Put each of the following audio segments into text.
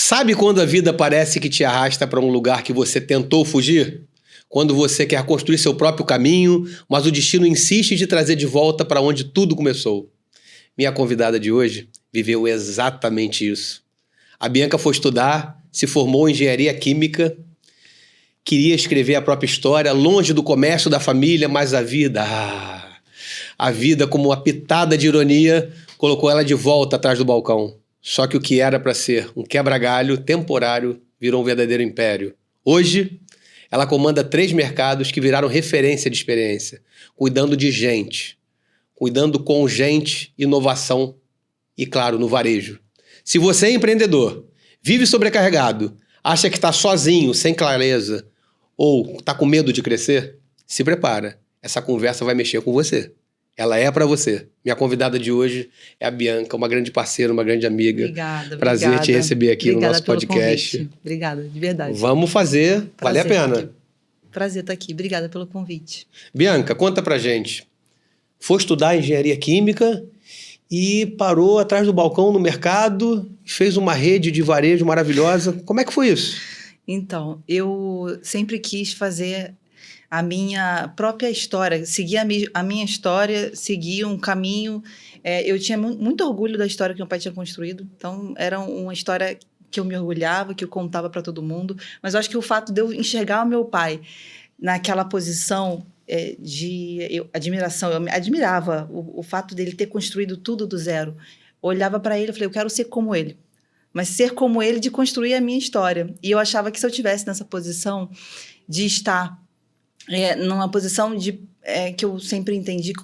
Sabe quando a vida parece que te arrasta para um lugar que você tentou fugir? Quando você quer construir seu próprio caminho, mas o destino insiste em te trazer de volta para onde tudo começou. Minha convidada de hoje viveu exatamente isso. A Bianca foi estudar, se formou em engenharia química, queria escrever a própria história, longe do comércio da família, mas a vida, como uma pitada de ironia, colocou ela de volta atrás do balcão. Só que o que era para ser um quebra-galho temporário virou um verdadeiro império. Hoje, ela comanda 3 mercados que viraram referência de experiência, cuidando de gente, cuidando com gente, inovação e, claro, no varejo. Se você é empreendedor, vive sobrecarregado, acha que está sozinho, sem clareza, ou está com medo de crescer, se prepara. Essa conversa vai mexer com você. Ela é para você. Minha convidada de hoje é a Bianca, uma grande parceira, uma grande amiga. Obrigada. Prazer te receber aqui no nosso podcast. Convite. Obrigada, de verdade. Vamos fazer, vale a pena. Prazer estar aqui. Obrigada pelo convite. Bianca, conta pra gente. Foi estudar engenharia química e parou atrás do balcão no mercado, fez uma rede de varejo maravilhosa. Como é que foi isso? Então, eu sempre quis fazer a minha própria história, seguir a minha história, seguir um caminho. Eu tinha muito orgulho da história que meu pai tinha construído, então era uma história que eu me orgulhava, que eu contava para todo mundo, mas eu acho que o fato de eu enxergar o meu pai naquela posição de admiração, eu admirava o fato dele ter construído tudo do zero. Eu olhava para ele e falei, eu quero ser como ele, mas ser como ele de construir a minha história. E eu achava que se eu estivesse nessa posição de estar numa posição que eu sempre entendi que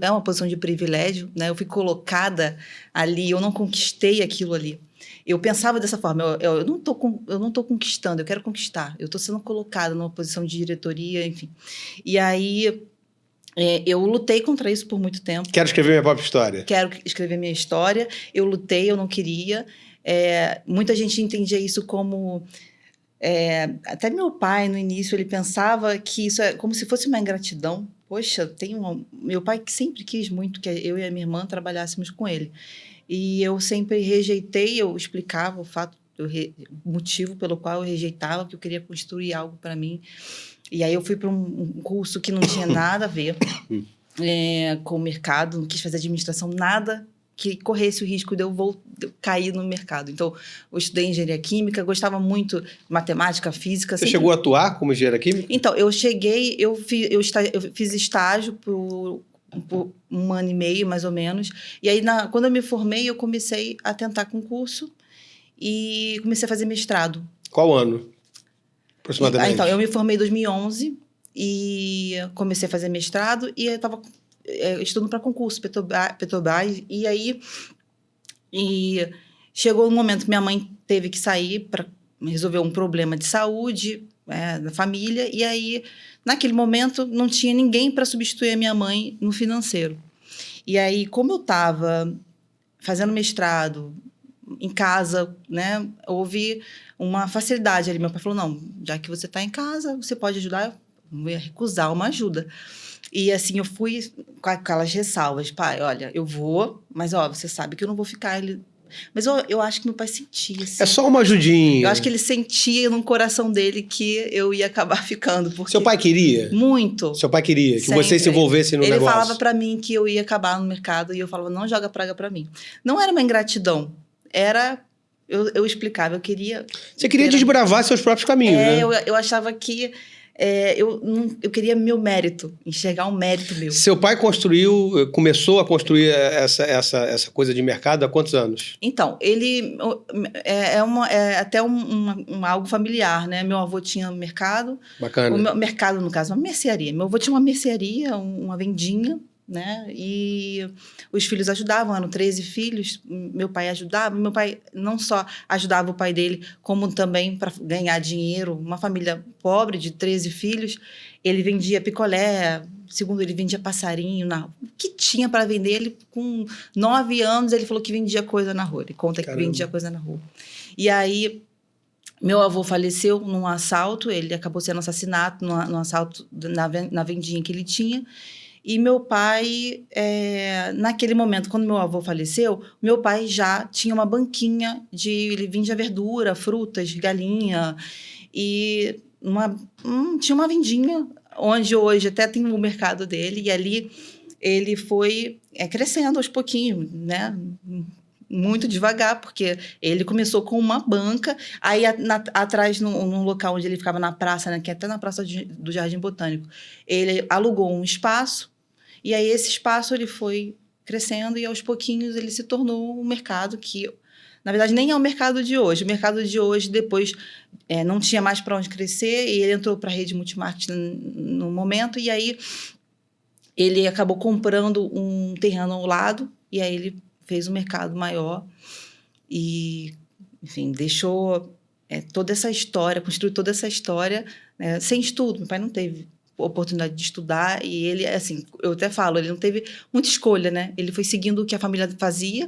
é uma posição de privilégio, né? Eu fui colocada ali, eu não conquistei aquilo ali. Eu pensava dessa forma, eu não tô conquistando, eu quero conquistar. Eu estou sendo colocada numa posição de diretoria, enfim. E aí eu lutei contra isso por muito tempo. Quero escrever minha própria história. Quero escrever minha história. Eu lutei, eu não queria. Muita gente entendia isso como... até meu pai, no início, ele pensava que isso é como se fosse uma ingratidão. Poxa, meu pai que sempre quis muito que eu e a minha irmã trabalhássemos com ele. E eu sempre rejeitei, eu explicava o motivo pelo qual eu rejeitava, que eu queria construir algo para mim. E aí eu fui para um curso que não tinha nada a ver com o mercado, não quis fazer administração, nada que corresse o risco de eu cair no mercado. Então, eu estudei engenharia química, gostava muito de matemática, física. Você chegou a atuar como engenheira química? Então, eu fiz estágio por 1 ano e meio, mais ou menos. E aí, quando eu me formei, eu comecei a tentar concurso e comecei a fazer mestrado. Qual ano, aproximadamente? Então, eu me formei em 2011 e comecei a fazer mestrado e eu estava estudando para concurso, Petrobras, e aí chegou um momento que minha mãe teve que sair para resolver um problema de saúde da família, e aí, naquele momento, não tinha ninguém para substituir a minha mãe no financeiro. E aí, como eu estava fazendo mestrado em casa, né, houve uma facilidade ali. Meu pai falou, não, já que você está em casa, você pode ajudar, eu não ia recusar uma ajuda. E assim, eu fui com aquelas ressalvas. Pai, olha, eu vou, mas você sabe que eu não vou ficar... Mas eu acho que meu pai sentia. Assim. É só uma ajudinha. Eu acho que ele sentia no coração dele que eu ia acabar ficando. Porque... Seu pai queria? Muito. Seu pai queria que sempre. Você se envolvesse no negócio? Ele falava pra mim que eu ia acabar no mercado e eu falava, não joga praga pra mim. Não era uma ingratidão. Era... Eu explicava, eu queria... Você queria desbravar seus próprios caminhos, né? Eu achava que... eu queria meu mérito, enxergar um mérito meu. Seu pai começou a construir essa coisa de mercado há quantos anos? Então, ele até algo familiar, né? Meu avô tinha mercado. Bacana. Mercado, no caso, uma mercearia. Meu avô tinha uma mercearia, uma vendinha, né? E os filhos ajudavam, eram 13 filhos, meu pai ajudava. Meu pai não só ajudava o pai dele, como também para ganhar dinheiro. Uma família pobre de 13 filhos, ele vendia picolé, segundo ele vendia passarinho, o que tinha para vender. Ele, com 9 anos, ele falou que vendia coisa na rua. Ele conta que vendia coisa na rua. E aí, meu avô faleceu num assalto, ele acabou sendo assassinado num assalto na vendinha que ele tinha. E meu pai, naquele momento, quando meu avô faleceu, meu pai já tinha uma banquinha ele vendia verdura, frutas, galinha, e tinha uma vendinha, onde hoje até tem o mercado dele, e ali ele foi crescendo aos pouquinhos, né? Muito devagar, porque ele começou com uma banca, aí atrás, num local onde ele ficava na praça, né, que é até na praça do Jardim Botânico, ele alugou um espaço, e aí esse espaço ele foi crescendo, e aos pouquinhos ele se tornou um mercado que, na verdade, nem é o mercado de hoje. O mercado de hoje, depois, não tinha mais para onde crescer, e ele entrou para a rede multimarketing no momento, e aí ele acabou comprando um terreno ao lado, e aí ele fez um mercado maior e, enfim, deixou toda essa história, construiu toda essa história, né, sem estudo. Meu pai não teve oportunidade de estudar, e ele, assim, eu até falo, ele não teve muita escolha, né? Ele foi seguindo o que a família fazia,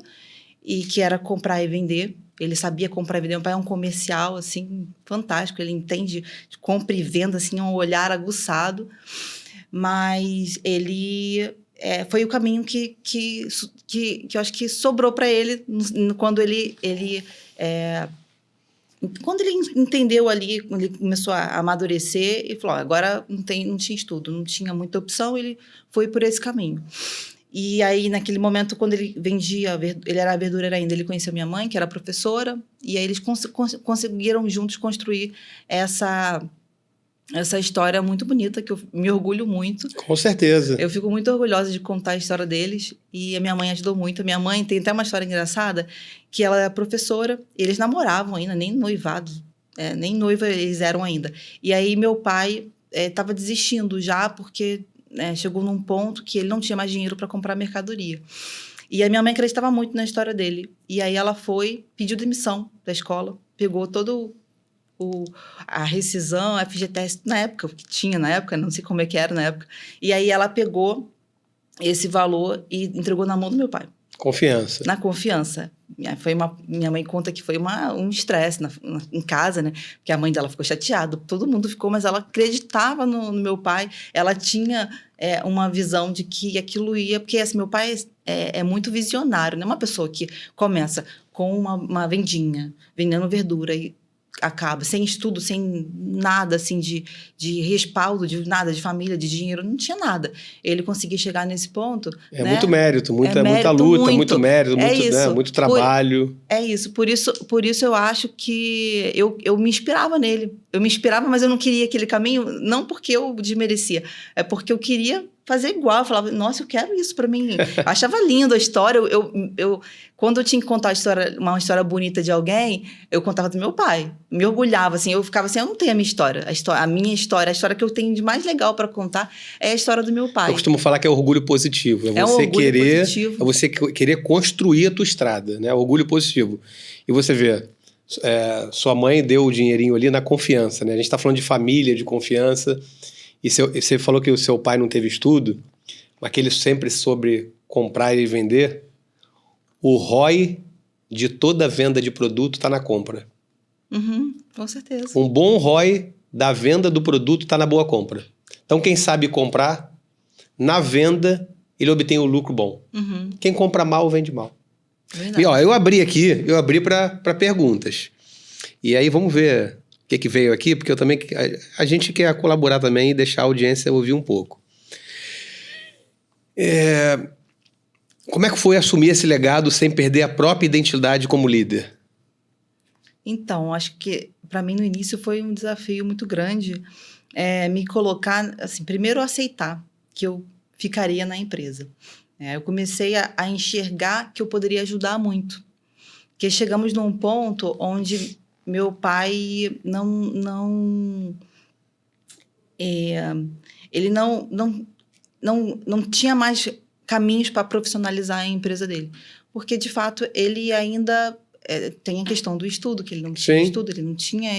e que era comprar e vender. Ele sabia comprar e vender. Meu pai é um comercial, assim, fantástico. Ele entende de compra e venda, assim, um olhar aguçado. Mas ele foi o caminho que eu acho que sobrou para ele quando quando ele entendeu ali, quando ele começou a amadurecer, e falou: agora não tinha estudo, não tinha muita opção, ele foi por esse caminho. E aí, naquele momento, quando ele vendia, ele era verdureiro ainda, ele conheceu minha mãe, que era professora, e aí eles conseguiram juntos construir essa história muito bonita, que eu me orgulho muito. Com certeza. Eu fico muito orgulhosa de contar a história deles, e a minha mãe ajudou muito. A minha mãe tem até uma história engraçada, que ela é professora, eles namoravam ainda, nem noivados, nem noiva eles eram ainda. E aí meu pai estava desistindo já, porque chegou num ponto que ele não tinha mais dinheiro para comprar mercadoria. E a minha mãe acreditava muito na história dele. E aí ela pediu demissão da escola, pegou todo a rescisão, a FGTS na época, que tinha na época, não sei como é que era na época. E aí ela pegou esse valor e entregou na mão do meu pai. Confiança. Na confiança. Minha mãe conta que foi um estresse em casa, né? Porque a mãe dela ficou chateada, todo mundo ficou, mas ela acreditava no meu pai. Ela tinha uma visão de que aquilo ia... Porque assim, meu pai é muito visionário, né? Uma pessoa que começa com uma vendinha, vendendo verdura e acaba sem estudo, sem nada assim de respaldo, de nada, de família, de dinheiro, não tinha nada. Ele conseguiu chegar nesse ponto. É, né? Muito mérito, muita mérito, luta, muito mérito, muito trabalho. Por isso eu acho que eu me inspirava nele. Eu me inspirava, mas eu não queria aquele caminho, não porque eu desmerecia, é porque eu queria fazer igual. Eu falava, nossa, eu quero isso para mim. Eu achava lindo a história. Quando eu tinha que contar uma história bonita de alguém, eu contava do meu pai. Me orgulhava, assim. Eu ficava assim, eu não tenho a minha história. A minha história, a história que eu tenho de mais legal para contar é a história do meu pai. Eu costumo falar que é orgulho positivo. É você positivo. É você querer construir a tua estrada, né? Orgulho positivo. E você vê, sua mãe deu o dinheirinho ali na confiança, né? A gente está falando de família, de confiança. E você falou que o seu pai não teve estudo, mas que ele sempre soube comprar e vender. O ROI de toda venda de produto está na compra. Com certeza. Um bom ROI da venda do produto está na boa compra. Então, quem sabe comprar, na venda, ele obtém o lucro bom. Quem compra mal, vende mal. Verdade. E ó, eu abri para perguntas. E aí vamos ver o que veio aqui, porque eu também a gente quer colaborar também e deixar a audiência ouvir um pouco. Como é que foi assumir esse legado sem perder a própria identidade como líder? Então, acho que para mim no início foi um desafio muito grande me colocar, assim, primeiro aceitar que eu ficaria na empresa. Eu comecei a enxergar que eu poderia ajudar muito. Porque chegamos num ponto onde meu pai ele não tinha mais caminhos para profissionalizar a empresa dele. Porque, de fato, ele ainda tem a questão do estudo, que ele não tinha estudo, ele não tinha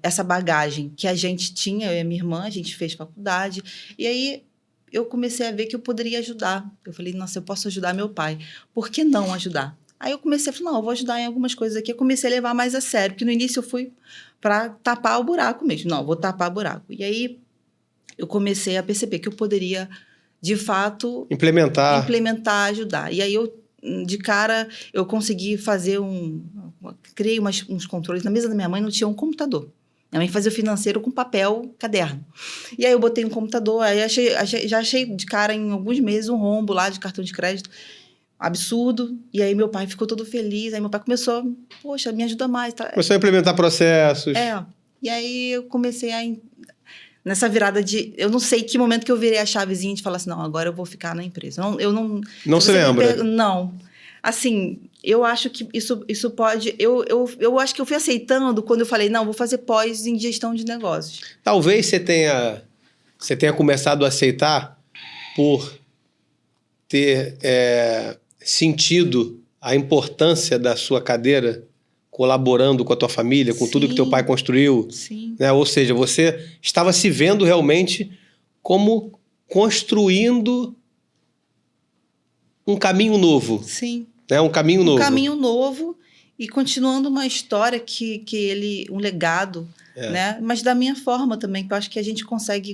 essa bagagem que a gente tinha, eu e a minha irmã, a gente fez faculdade. E aí eu comecei a ver que eu poderia ajudar. Eu falei, nossa, eu posso ajudar meu pai. Por que não ajudar? Aí eu comecei a falar, não, eu vou ajudar em algumas coisas aqui. Eu comecei a levar mais a sério, porque no início eu fui para tapar o buraco mesmo. Não, vou tapar o buraco. E aí eu comecei a perceber que eu poderia, de fato, Implementar, ajudar. E aí de cara, eu consegui fazer criei uns controles. Na mesa da minha mãe não tinha um computador. Minha mãe fazia o financeiro com papel, caderno. E aí eu botei um computador, aí já achei de cara em alguns meses um rombo lá de cartão de crédito absurdo. E aí meu pai ficou todo feliz. Aí meu pai começou, poxa, me ajuda mais. Tá? começou a implementar processos. E aí eu comecei nessa virada eu não sei que momento que eu virei a chavezinha de falar assim, não, agora eu vou ficar na empresa. Não se lembra? Não. Assim, eu acho que isso pode... Eu acho que eu fui aceitando quando eu falei, não, vou fazer pós em gestão de negócios. Talvez você tenha começado a aceitar por ter sentido a importância da sua cadeira colaborando com a tua família, com tudo que teu pai construiu. Sim. Né? Ou seja, você estava se vendo realmente como construindo um caminho novo. Sim. Né? Um caminho novo. Um caminho novo e continuando uma história um legado, né? Mas da minha forma também, que eu acho que a gente consegue...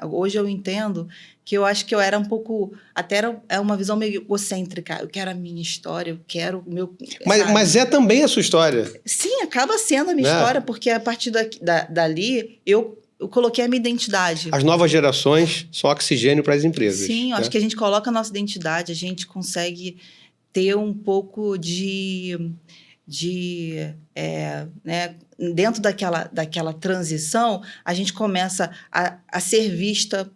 hoje eu entendo que eu acho que eu era um pouco... Até é uma visão meio egocêntrica. Eu quero a minha história, eu quero o meu... Mas é também a sua história. Sim, acaba sendo a minha história, porque a partir dali eu coloquei a minha identidade. As novas gerações são oxigênio para as empresas. Sim, eu acho que a gente coloca a nossa identidade, a gente consegue ter um pouco né, dentro daquela transição, a gente começa a ser vista,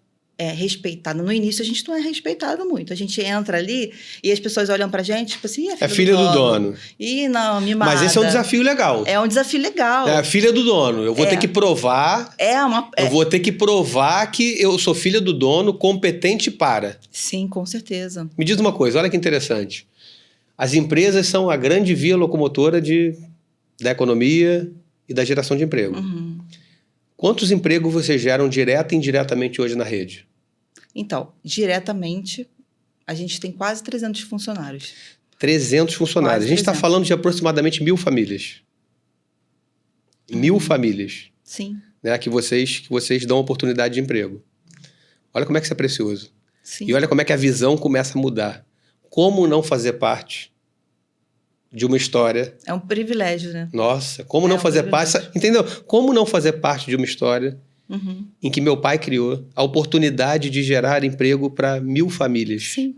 respeitada. No início, a gente não é respeitado muito. A gente entra ali e as pessoas olham pra gente, tipo assim, é filha do dono. Ih, não, mimada. Mas esse é um desafio legal. É um desafio legal. É a filha do dono. Eu vou ter que provar... Eu vou ter que provar que eu sou filha do dono, competente para. Sim, com certeza. Me diz uma coisa, olha que interessante. As empresas são a grande via locomotora da economia e da geração de emprego. Uhum. Quantos empregos vocês geram direta e indiretamente hoje na rede? Então, diretamente, a gente tem quase 300 funcionários. 300 funcionários. A gente está falando de aproximadamente 1.000 famílias. 1.000 famílias. Sim. Né, que vocês dão oportunidade de emprego. Olha como é que isso é precioso. Sim. E olha como é que a visão começa a mudar. Como não fazer parte de uma história... É um privilégio, né? Nossa, como não fazer parte... Entendeu? Como não fazer parte de uma história em que meu pai criou a oportunidade de gerar emprego para 1.000 famílias. Sim.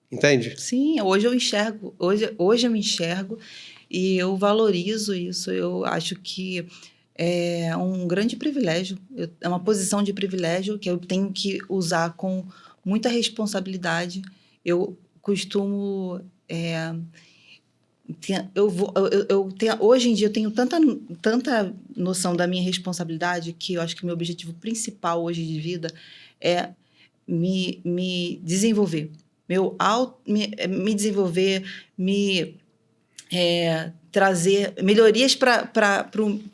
Entende? Sim, hoje eu enxergo. Hoje eu me enxergo e eu valorizo isso. Eu acho que é um grande privilégio. É uma posição de privilégio que eu tenho que usar com muita responsabilidade. Eu costumo... hoje em dia eu tenho tanta noção da minha responsabilidade que eu acho que o meu objetivo principal hoje de vida é me desenvolver. Me desenvolver, trazer melhorias para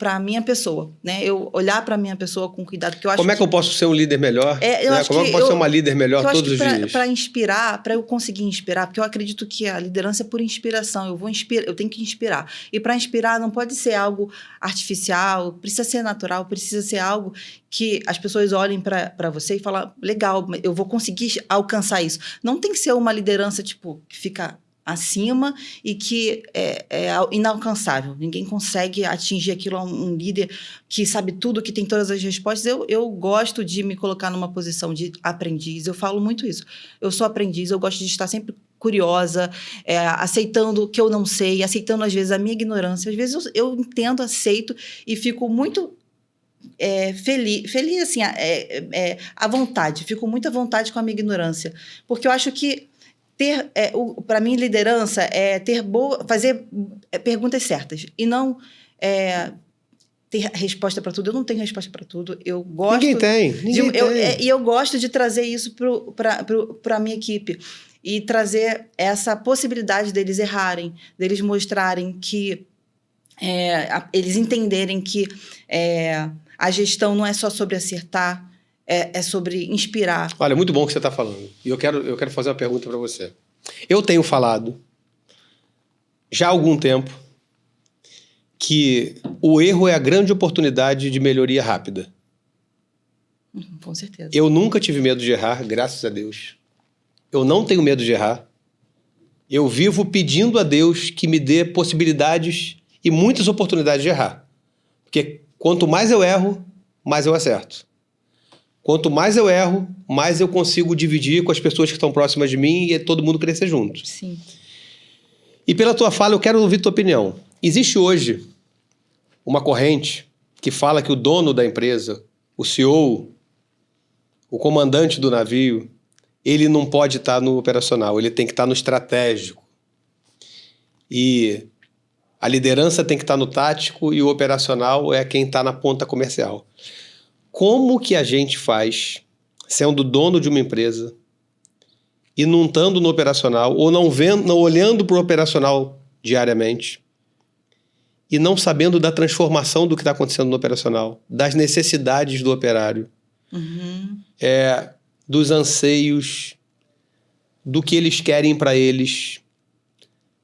a minha pessoa, né? Eu olhar para a minha pessoa com cuidado, porque eu acho Como é que eu posso ser um líder melhor? Como é que eu posso ser uma líder melhor todos os dias? Para inspirar, para eu conseguir inspirar, porque eu acredito que a liderança é por inspiração. Eu tenho que inspirar. E para inspirar não pode ser algo artificial, precisa ser natural, precisa ser algo que as pessoas olhem para você e falem, legal, eu vou conseguir alcançar isso. Não tem que ser uma liderança tipo que fica acima e que é inalcançável. Ninguém consegue atingir aquilo. Um líder que sabe tudo, que tem todas as respostas. Eu gosto de me colocar numa posição de aprendiz. Eu falo muito isso. Eu sou aprendiz, eu gosto de estar sempre curiosa, aceitando o que eu não sei, aceitando, às vezes, a minha ignorância. Às vezes eu entendo, aceito e fico muito... feliz assim, à vontade. Fico muito à vontade com a minha ignorância. Porque eu acho que para mim, liderança é fazer perguntas certas e não ter resposta para tudo. Eu não tenho resposta para tudo. Eu gosto. Ninguém tem. E eu gosto de trazer isso para a minha equipe e trazer essa possibilidade deles errarem, deles mostrarem que eles entenderem que a gestão não é só sobre acertar. É sobre inspirar. Olha, muito bom o que você está falando. E eu quero fazer uma pergunta para você. Eu tenho falado, já há algum tempo, que o erro é a grande oportunidade de melhoria rápida. Com certeza. Eu nunca tive medo de errar, graças a Deus. Eu não tenho medo de errar. Eu vivo pedindo a Deus que me dê possibilidades e muitas oportunidades de errar. Porque quanto mais eu erro, mais eu acerto. Quanto mais eu erro, mais eu consigo dividir com as pessoas que estão próximas de mim e todo mundo crescer junto. Sim. E pela tua fala, eu quero ouvir tua opinião. Existe hoje uma corrente que fala que o dono da empresa, o CEO, o comandante do navio, ele não pode estar no operacional, ele tem que estar no estratégico. E a liderança tem que estar no tático e o operacional é quem está na ponta comercial. Como que a gente faz, sendo dono de uma empresa e não estando no operacional, ou não vendo, não olhando para o operacional diariamente e não sabendo da transformação do que está acontecendo no operacional, das necessidades do operário, dos anseios, do que eles querem para eles.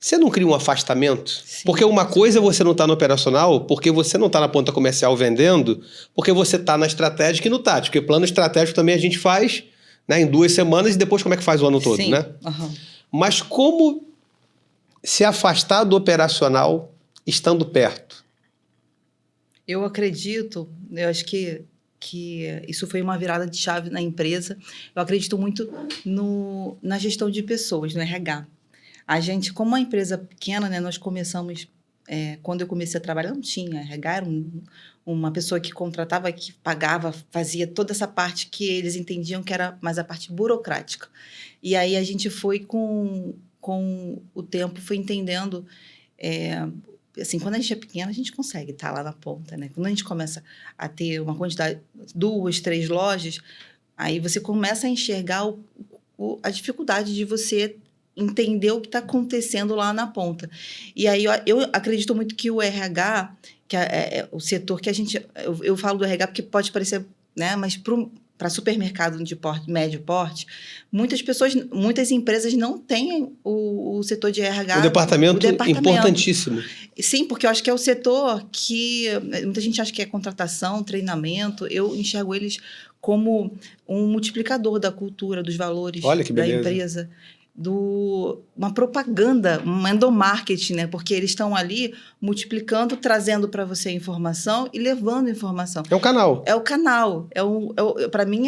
Você não cria um afastamento? Sim. Porque uma coisa é você não estar no operacional, porque você não está na ponta comercial vendendo, porque você está na estratégica e no tático. Porque plano estratégico também a gente faz, né, em 2 semanas e depois como é que faz o ano todo, Sim. né? Mas como se afastar do operacional estando perto? Eu acredito, eu acho que isso foi uma virada de chave na empresa. Eu acredito muito na gestão de pessoas, no RH. A gente, como uma empresa pequena, né, nós começamos... quando eu comecei a trabalhar, não tinha RH, era uma pessoa que contratava, que pagava, fazia toda essa parte que eles entendiam que era mais a parte burocrática. E aí a gente foi, com o tempo, foi entendendo... assim, quando a gente é pequena, a gente consegue estar lá na ponta, né? Quando a gente começa a ter uma quantidade, 2, 3 lojas, aí você começa a enxergar a dificuldade de você entender o que está acontecendo lá na ponta. E aí eu acredito muito que o RH, que é o setor que a gente... Eu falo do RH porque pode parecer, né? Mas para supermercado de médio porte, muitas empresas não têm o setor de RH. O departamento importantíssimo. Sim, porque eu acho que é o setor que... Muita gente acha que é contratação, treinamento. Eu enxergo eles como um multiplicador da cultura, dos valores. Olha que beleza. Da empresa. Uma propaganda, um endomarketing, né? Porque eles estão ali multiplicando, trazendo para você informação e levando informação. É um canal. É o canal. Para mim,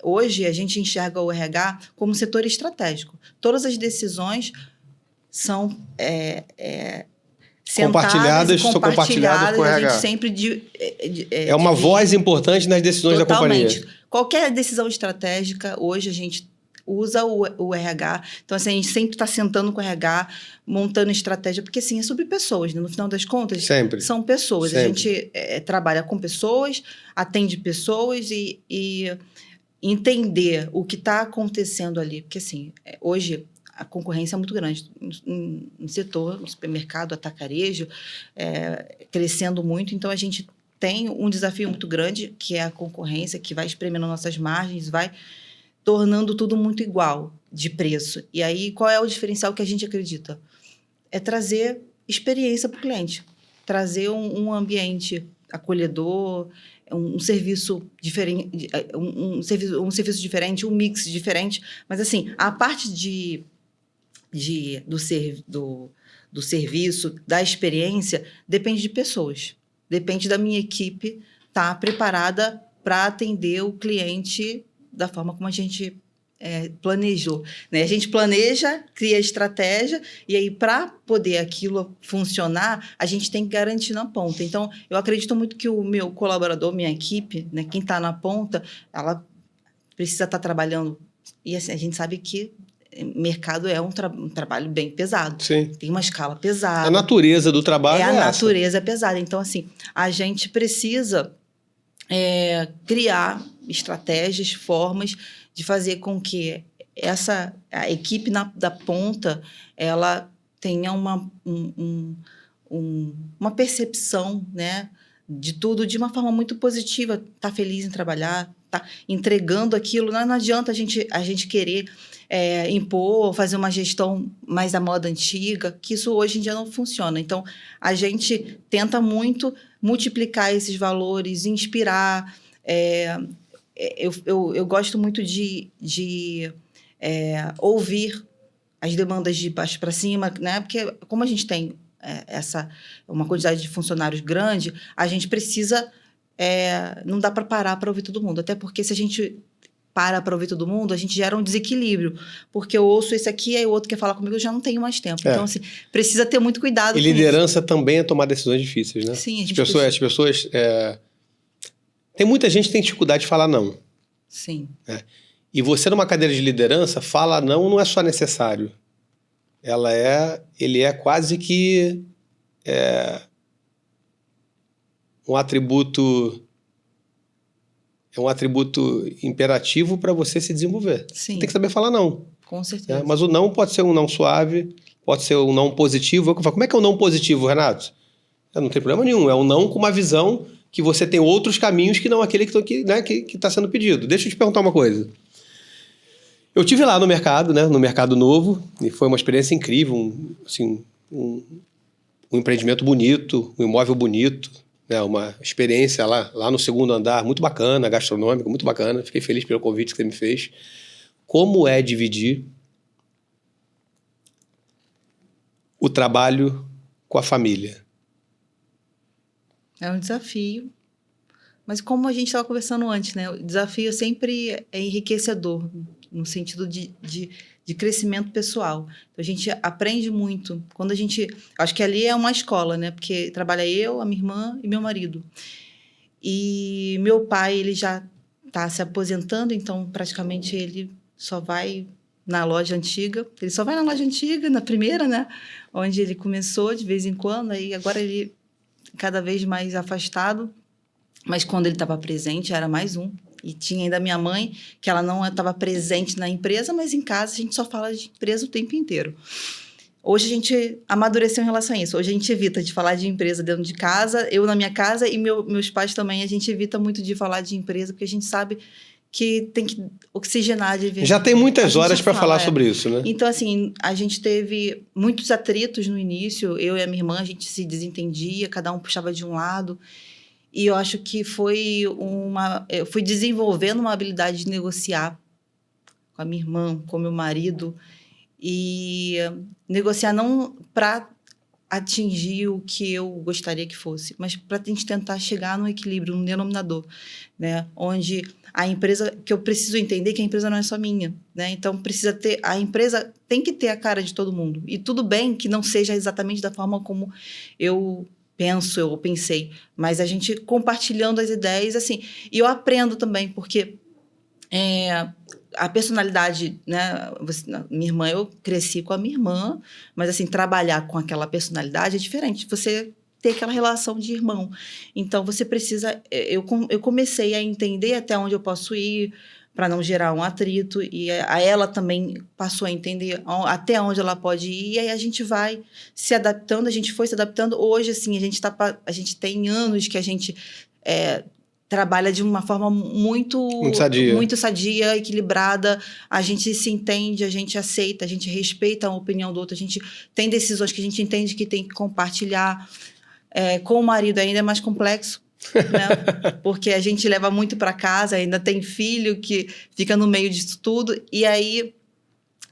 hoje, a gente enxerga o RH como um setor estratégico. Todas as decisões são compartilhadas com o RH. A gente sempre... é uma voz importante nas decisões totalmente. Da companhia. Qualquer decisão estratégica, hoje a gente usa o RH. Então, assim, a gente sempre está sentando com o RH, montando estratégia, porque, assim, é sobre pessoas, né? No final das contas, sempre. São pessoas. Sempre. A gente trabalha com pessoas, atende pessoas e entender o que está acontecendo ali. Porque, assim, hoje a concorrência é muito grande no setor, no supermercado, atacarejo, crescendo muito. Então, a gente tem um desafio muito grande, que é a concorrência, que vai espremendo nossas margens, vai tornando tudo muito igual de preço. E aí, qual é o diferencial que a gente acredita? É trazer experiência para o cliente, trazer um ambiente acolhedor, um serviço diferente, um serviço diferente, um mix diferente. Mas, assim, a parte do serviço, da experiência, depende de pessoas. Depende da minha equipe estar preparada para atender o cliente da forma como a gente planejou, né? A gente planeja, cria estratégia, e aí, para poder aquilo funcionar, a gente tem que garantir na ponta. Então, eu acredito muito que o meu colaborador, minha equipe, né, quem está na ponta, ela precisa estar trabalhando. E assim, a gente sabe que mercado é um trabalho bem pesado. Sim. Tem uma escala pesada. A natureza do trabalho a natureza é pesada. Então, assim, a gente precisa criar estratégias, formas de fazer com que a equipe da ponta ela tenha uma percepção, né, de tudo de uma forma muito positiva, tá feliz em trabalhar, tá entregando aquilo. Não adianta a gente querer impor, fazer uma gestão mais à moda antiga, que isso hoje em dia não funciona. Então, a gente tenta muito multiplicar esses valores, inspirar, eu gosto muito de ouvir as demandas de baixo para cima, né? Porque como a gente tem uma quantidade de funcionários grande, a gente precisa... não dá para parar para ouvir todo mundo. Até porque se a gente para ouvir todo mundo, a gente gera um desequilíbrio. Porque eu ouço esse aqui, aí o outro quer falar comigo, eu já não tenho mais tempo. Então, assim, precisa ter muito cuidado com isso. E liderança também é tomar decisões difíceis, né? Sim, as pessoas... Tem muita gente que tem dificuldade de falar não. Sim. E você, numa cadeira de liderança, falar não é só necessário. Ele é quase que um atributo imperativo para você se desenvolver. Sim. Você tem que saber falar não. Com certeza. Mas o não pode ser um não suave, pode ser um não positivo. Eu falo, como é que é um não positivo, Renato? Não tem problema nenhum. É um não com uma visão que você tem outros caminhos que não aquele que está sendo pedido. Deixa eu te perguntar uma coisa. Eu estive lá no mercado, né, no Mercado Novo, e foi uma experiência incrível, um empreendimento bonito, um imóvel bonito, né, uma experiência lá no segundo andar, muito bacana, gastronômica, muito bacana. Fiquei feliz pelo convite que você me fez. Como é dividir o trabalho com a família? É um desafio. Mas como a gente estava conversando antes, né? O desafio sempre é enriquecedor, no sentido de crescimento pessoal. Então, a gente aprende muito. Quando a gente... Acho que ali é uma escola, né? Porque trabalha eu, a minha irmã e meu marido. E meu pai, ele já está se aposentando, então praticamente ele só vai na loja antiga. Ele só vai na loja antiga, na primeira, né? Onde ele começou de vez em quando, aí agora ele cada vez mais afastado. Mas quando ele estava presente, era mais um. E tinha ainda a minha mãe, que ela não estava presente na empresa, mas em casa a gente só fala de empresa o tempo inteiro. Hoje a gente amadureceu em relação a isso. Hoje a gente evita de falar de empresa dentro de casa, eu na minha casa e meus pais também. A gente evita muito de falar de empresa, porque a gente sabe que tem que oxigenar de vez. Já tem muitas horas para falar sobre isso, né? Então, assim, a gente teve muitos atritos no início. Eu e a minha irmã, a gente se desentendia, cada um puxava de um lado. E eu acho que eu fui desenvolvendo uma habilidade de negociar com a minha irmã, com o meu marido, e negociar não para atingir o que eu gostaria que fosse, mas para a gente tentar chegar no equilíbrio, no denominador, né? Onde a empresa, que eu preciso entender que a empresa não é só minha, né? Então a empresa tem que ter a cara de todo mundo. E tudo bem que não seja exatamente da forma como eu pensei, mas a gente compartilhando as ideias, assim, e eu aprendo também, porque a personalidade, né, minha irmã, eu cresci com a minha irmã, mas, assim, trabalhar com aquela personalidade é diferente, você ter aquela relação de irmão, então você precisa, eu comecei a entender até onde eu posso ir, para não gerar um atrito, e a ela também passou a entender até onde ela pode ir, e aí a gente vai se adaptando, a gente foi se adaptando. Hoje, assim, a gente tem anos que a gente trabalha de uma forma muito sadia, equilibrada, a gente se entende, a gente aceita, a gente respeita a opinião do outro, a gente tem decisões que a gente entende que tem que compartilhar. Com o marido ainda é mais complexo, né? Porque a gente leva muito para casa, ainda tem filho que fica no meio disso tudo, e aí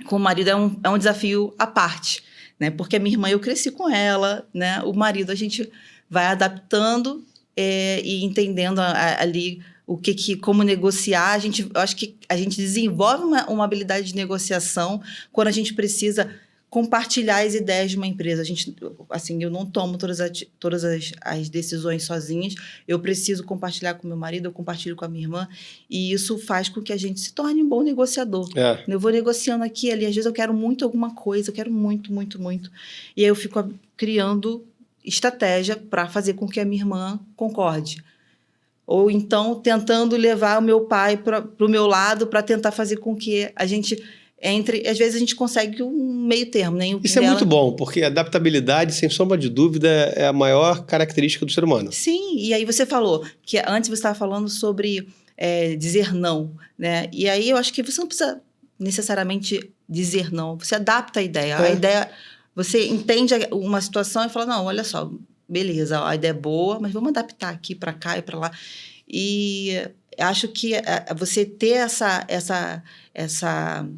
com o marido é um desafio à parte, né? Porque a minha irmã, eu cresci com ela, né? O marido a gente vai adaptando e entendendo ali como negociar. Eu acho que a gente desenvolve uma habilidade de negociação quando a gente precisa compartilhar as ideias de uma empresa. Eu não tomo todas as decisões sozinhas, eu preciso compartilhar com meu marido, eu compartilho com a minha irmã, e isso faz com que a gente se torne um bom negociador. Eu vou negociando aqui e ali, às vezes eu quero muito alguma coisa, eu quero muito, muito, muito, e aí eu fico criando estratégia para fazer com que a minha irmã concorde. Ou então tentando levar o meu pai para o meu lado para tentar fazer com que a gente às vezes a gente consegue um meio termo, né? Isso é muito bom, porque a adaptabilidade, sem sombra de dúvida, é a maior característica do ser humano. Sim, e aí você falou que antes você estava falando sobre dizer não, né? E aí eu acho que você não precisa necessariamente dizer não, você adapta a ideia. A ideia, você entende uma situação e fala, não, olha só, beleza, a ideia é boa, mas vamos adaptar aqui para cá e para lá. E acho que você ter essa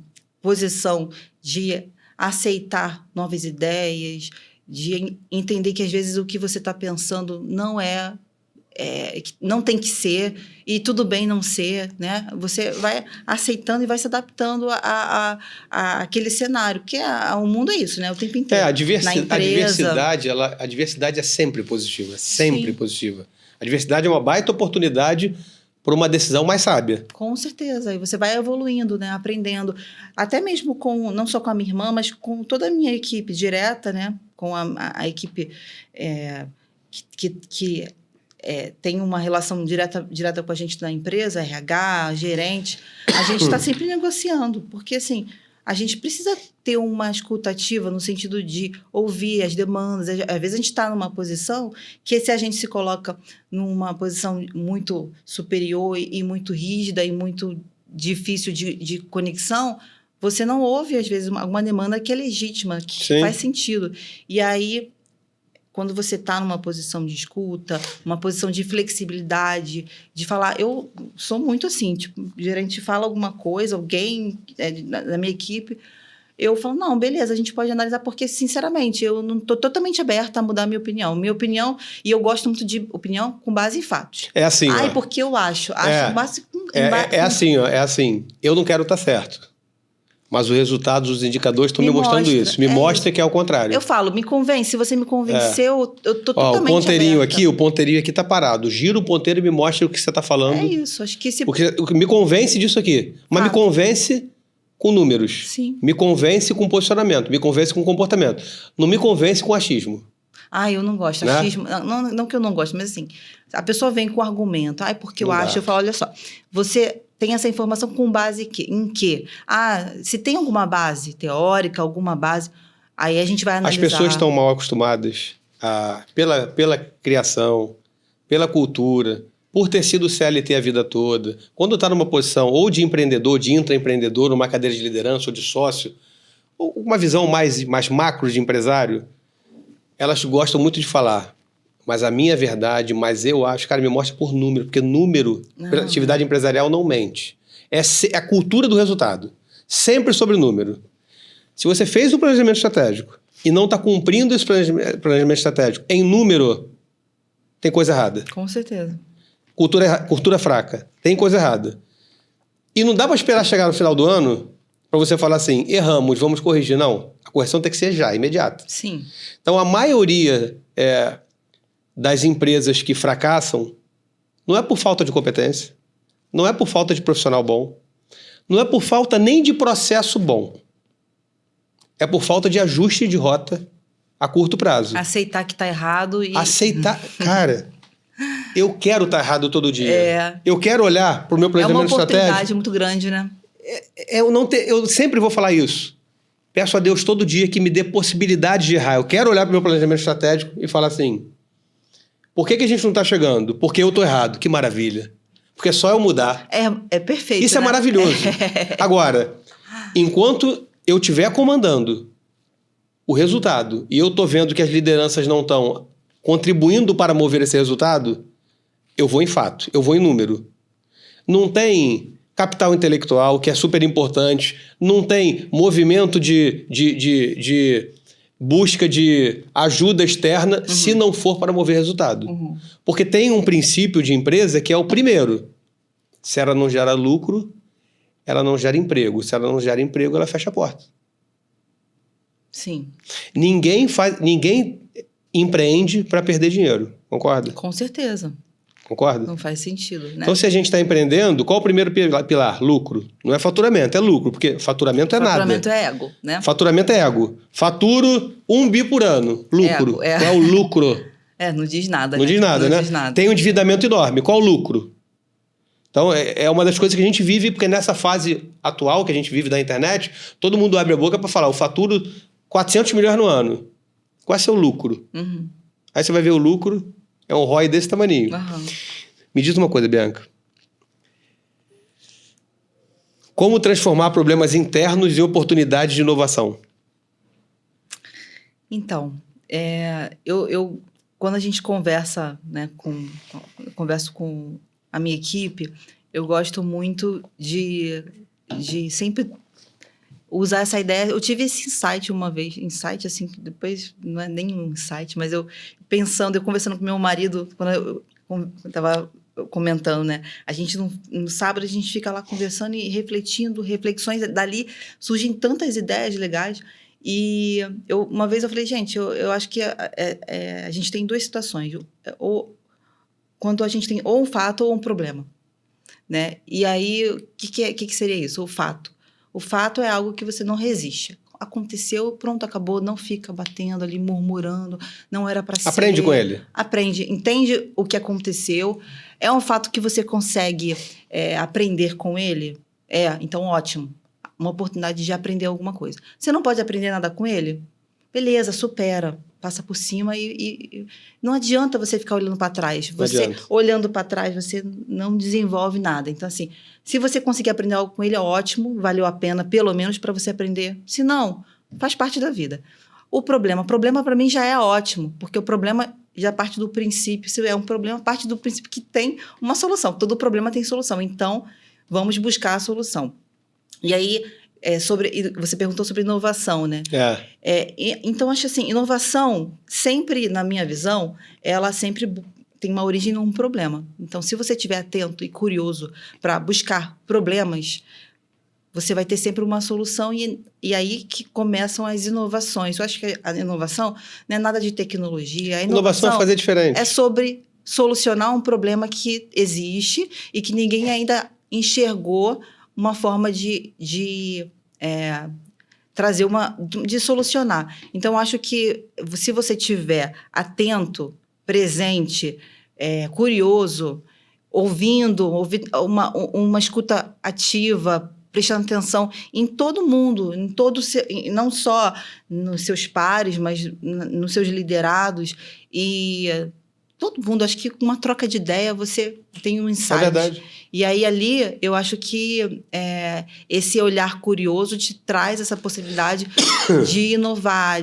posição de aceitar novas ideias, de entender que às vezes o que você está pensando não tem que ser, e tudo bem não ser, né? Você vai aceitando e vai se adaptando a aquele cenário, porque o mundo é isso, né? O tempo inteiro. A Na empresa. a diversidade é sempre positiva, sempre Sim. positiva. A diversidade é uma baita oportunidade para uma decisão mais sábia. Com certeza, e você vai evoluindo, né? Aprendendo, até mesmo não só com a minha irmã, mas com toda a minha equipe direta, né? Com a equipe que tem uma relação direta com a gente da empresa, RH, gerente, a gente está sempre negociando, porque assim, a gente precisa ter uma escuta ativa no sentido de ouvir as demandas. Às vezes a gente está numa posição que, se a gente se coloca numa posição muito superior e muito rígida e muito difícil de conexão, você não ouve, às vezes, alguma demanda que é legítima, que Sim. faz sentido. E aí, quando você está numa posição de escuta, uma posição de flexibilidade, de falar... Eu sou muito assim, tipo, o gerente fala alguma coisa, alguém da minha equipe, eu falo, não, beleza, a gente pode analisar, porque, sinceramente, eu não estou totalmente aberta a mudar a minha opinião. Minha opinião, e eu gosto muito de opinião com base em fatos. É assim, Ai, porque eu acho com base... É assim, eu não quero estar certo. Mas os resultados, os indicadores estão me mostrando isso. Me mostra que é o contrário. Eu falo, me convence. Se você me convenceu, eu estou totalmente o ponteirinho aqui está parado. Gira o ponteiro e me mostra o que você está falando. É isso, acho que Porque me convence disso aqui. Mas me convence com números. Sim. Me convence com posicionamento. Me convence com comportamento. Não me convence com achismo. Eu não gosto. Né? Achismo, não que eu não gosto, mas assim, a pessoa vem com argumento. Porque eu acho, eu falo, olha só, você tem essa informação com base em quê? Se tem alguma base teórica, alguma base, aí a gente vai analisar. As pessoas estão mal acostumadas pela criação, pela cultura, por ter sido CLT a vida toda. Quando está numa posição ou de empreendedor, de intraempreendedor, numa cadeira de liderança ou de sócio, ou uma visão mais macro de empresário, elas gostam muito de falar. Mas a minha verdade, mas eu acho, cara, me mostra por número, porque número, atividade empresarial não mente. É a cultura do resultado. Sempre sobre número. Se você fez um planejamento estratégico e não está cumprindo esse planejamento estratégico em número, tem coisa errada. Com certeza. Cultura fraca, tem coisa errada. E não dá para esperar chegar no final do ano para você falar assim, erramos, vamos corrigir. Não, a correção tem que ser já, imediata. Sim. Então, a maioria das empresas que fracassam não é por falta de competência, não é por falta de profissional bom, não é por falta nem de processo bom. É por falta de ajuste de rota a curto prazo. Aceitar que está errado e... Aceitar... Cara, eu quero estar errado todo dia. Eu quero olhar para o meu planejamento estratégico... É uma oportunidade muito grande, né? Eu sempre vou falar isso. Peço a Deus todo dia que me dê possibilidade de errar. Eu quero olhar para o meu planejamento estratégico e falar assim... Por que a gente não está chegando? Porque eu estou errado. Que maravilha. Porque é só eu mudar. É perfeito, Isso, né? É maravilhoso. Agora, enquanto eu estiver comandando o resultado e eu estou vendo que as lideranças não estão contribuindo para mover esse resultado, eu vou em fato, eu vou em número. Não tem capital intelectual, que é super importante, não tem movimento de busca de ajuda externa se não for para mover resultado. Porque tem um princípio de empresa que é o primeiro. Se ela não gera lucro, ela não gera emprego. Se ela não gera emprego, ela fecha a porta. Sim. Ninguém empreende para perder dinheiro. Concorda? Com certeza. Concorda? Não faz sentido, né? Então, se a gente está empreendendo, qual o primeiro pilar? Lucro. Não é faturamento, é lucro, porque faturamento é nada. Faturamento é ego, né? Faturamento é ego. Faturo 1 bi por ano. Lucro. Ego, Qual é o lucro? Não diz nada. Não diz nada, né? Diz nada. Tem um endividamento enorme. Qual o lucro? Então, é uma das coisas que a gente vive, porque nessa fase atual que a gente vive da internet, todo mundo abre a boca para falar, eu faturo 400 milhões no ano. Qual é o seu lucro? Aí você vai ver o lucro, é um ROI desse tamaninho. Me diz uma coisa, Bianca. Como transformar problemas internos em oportunidades de inovação? Então, quando a gente conversa, né, converso com a minha equipe, Eu gosto muito de sempre usar essa ideia. Eu tive esse insight uma vez, assim, que depois não é nem um insight, mas eu conversando com meu marido, quando eu estava comentando, né? A gente, no sábado, a gente fica lá conversando e refletindo, reflexões, dali surgem tantas ideias legais. E uma vez eu falei, gente, eu acho que a gente tem duas situações. Ou quando a gente tem ou um fato ou um problema, né? E aí, o que seria isso? O fato. O fato é algo que você não resiste. Aconteceu, pronto, acabou, não fica batendo ali, murmurando, não era para ser. Aprende com ele. Aprende, entende o que aconteceu. É um fato que você consegue aprender com ele? Então ótimo. Uma oportunidade de aprender alguma coisa. Você não pode aprender nada com ele? Beleza, supera. Passa por cima e não adianta você ficar olhando para trás. Você olhando para trás, você não desenvolve nada. Então, assim, se você conseguir aprender algo com ele, é ótimo, valeu a pena, pelo menos para você aprender. Se não, faz parte da vida. O problema para mim já é ótimo, porque o problema já parte do princípio, se é um problema, parte do princípio que tem uma solução. Todo problema tem solução. Então, vamos buscar a solução. E aí, você perguntou sobre inovação, né? Então, acho assim, inovação, sempre, na minha visão, ela sempre tem uma origem num problema. Então, se você estiver atento e curioso para buscar problemas, você vai ter sempre uma solução e aí que começam as inovações. Eu acho que a inovação não é nada de tecnologia. A inovação é fazer diferente. É sobre solucionar um problema que existe e que ninguém ainda enxergou uma forma de trazer de solucionar. Então, acho que se você estiver atento, presente, curioso, ouvindo uma escuta ativa, prestando atenção em todo mundo, não só nos seus pares, mas nos seus liderados e todo mundo, acho que com uma troca de ideia você tem um insight. É verdade. E aí, ali, eu acho que esse olhar curioso te traz essa possibilidade de inovar.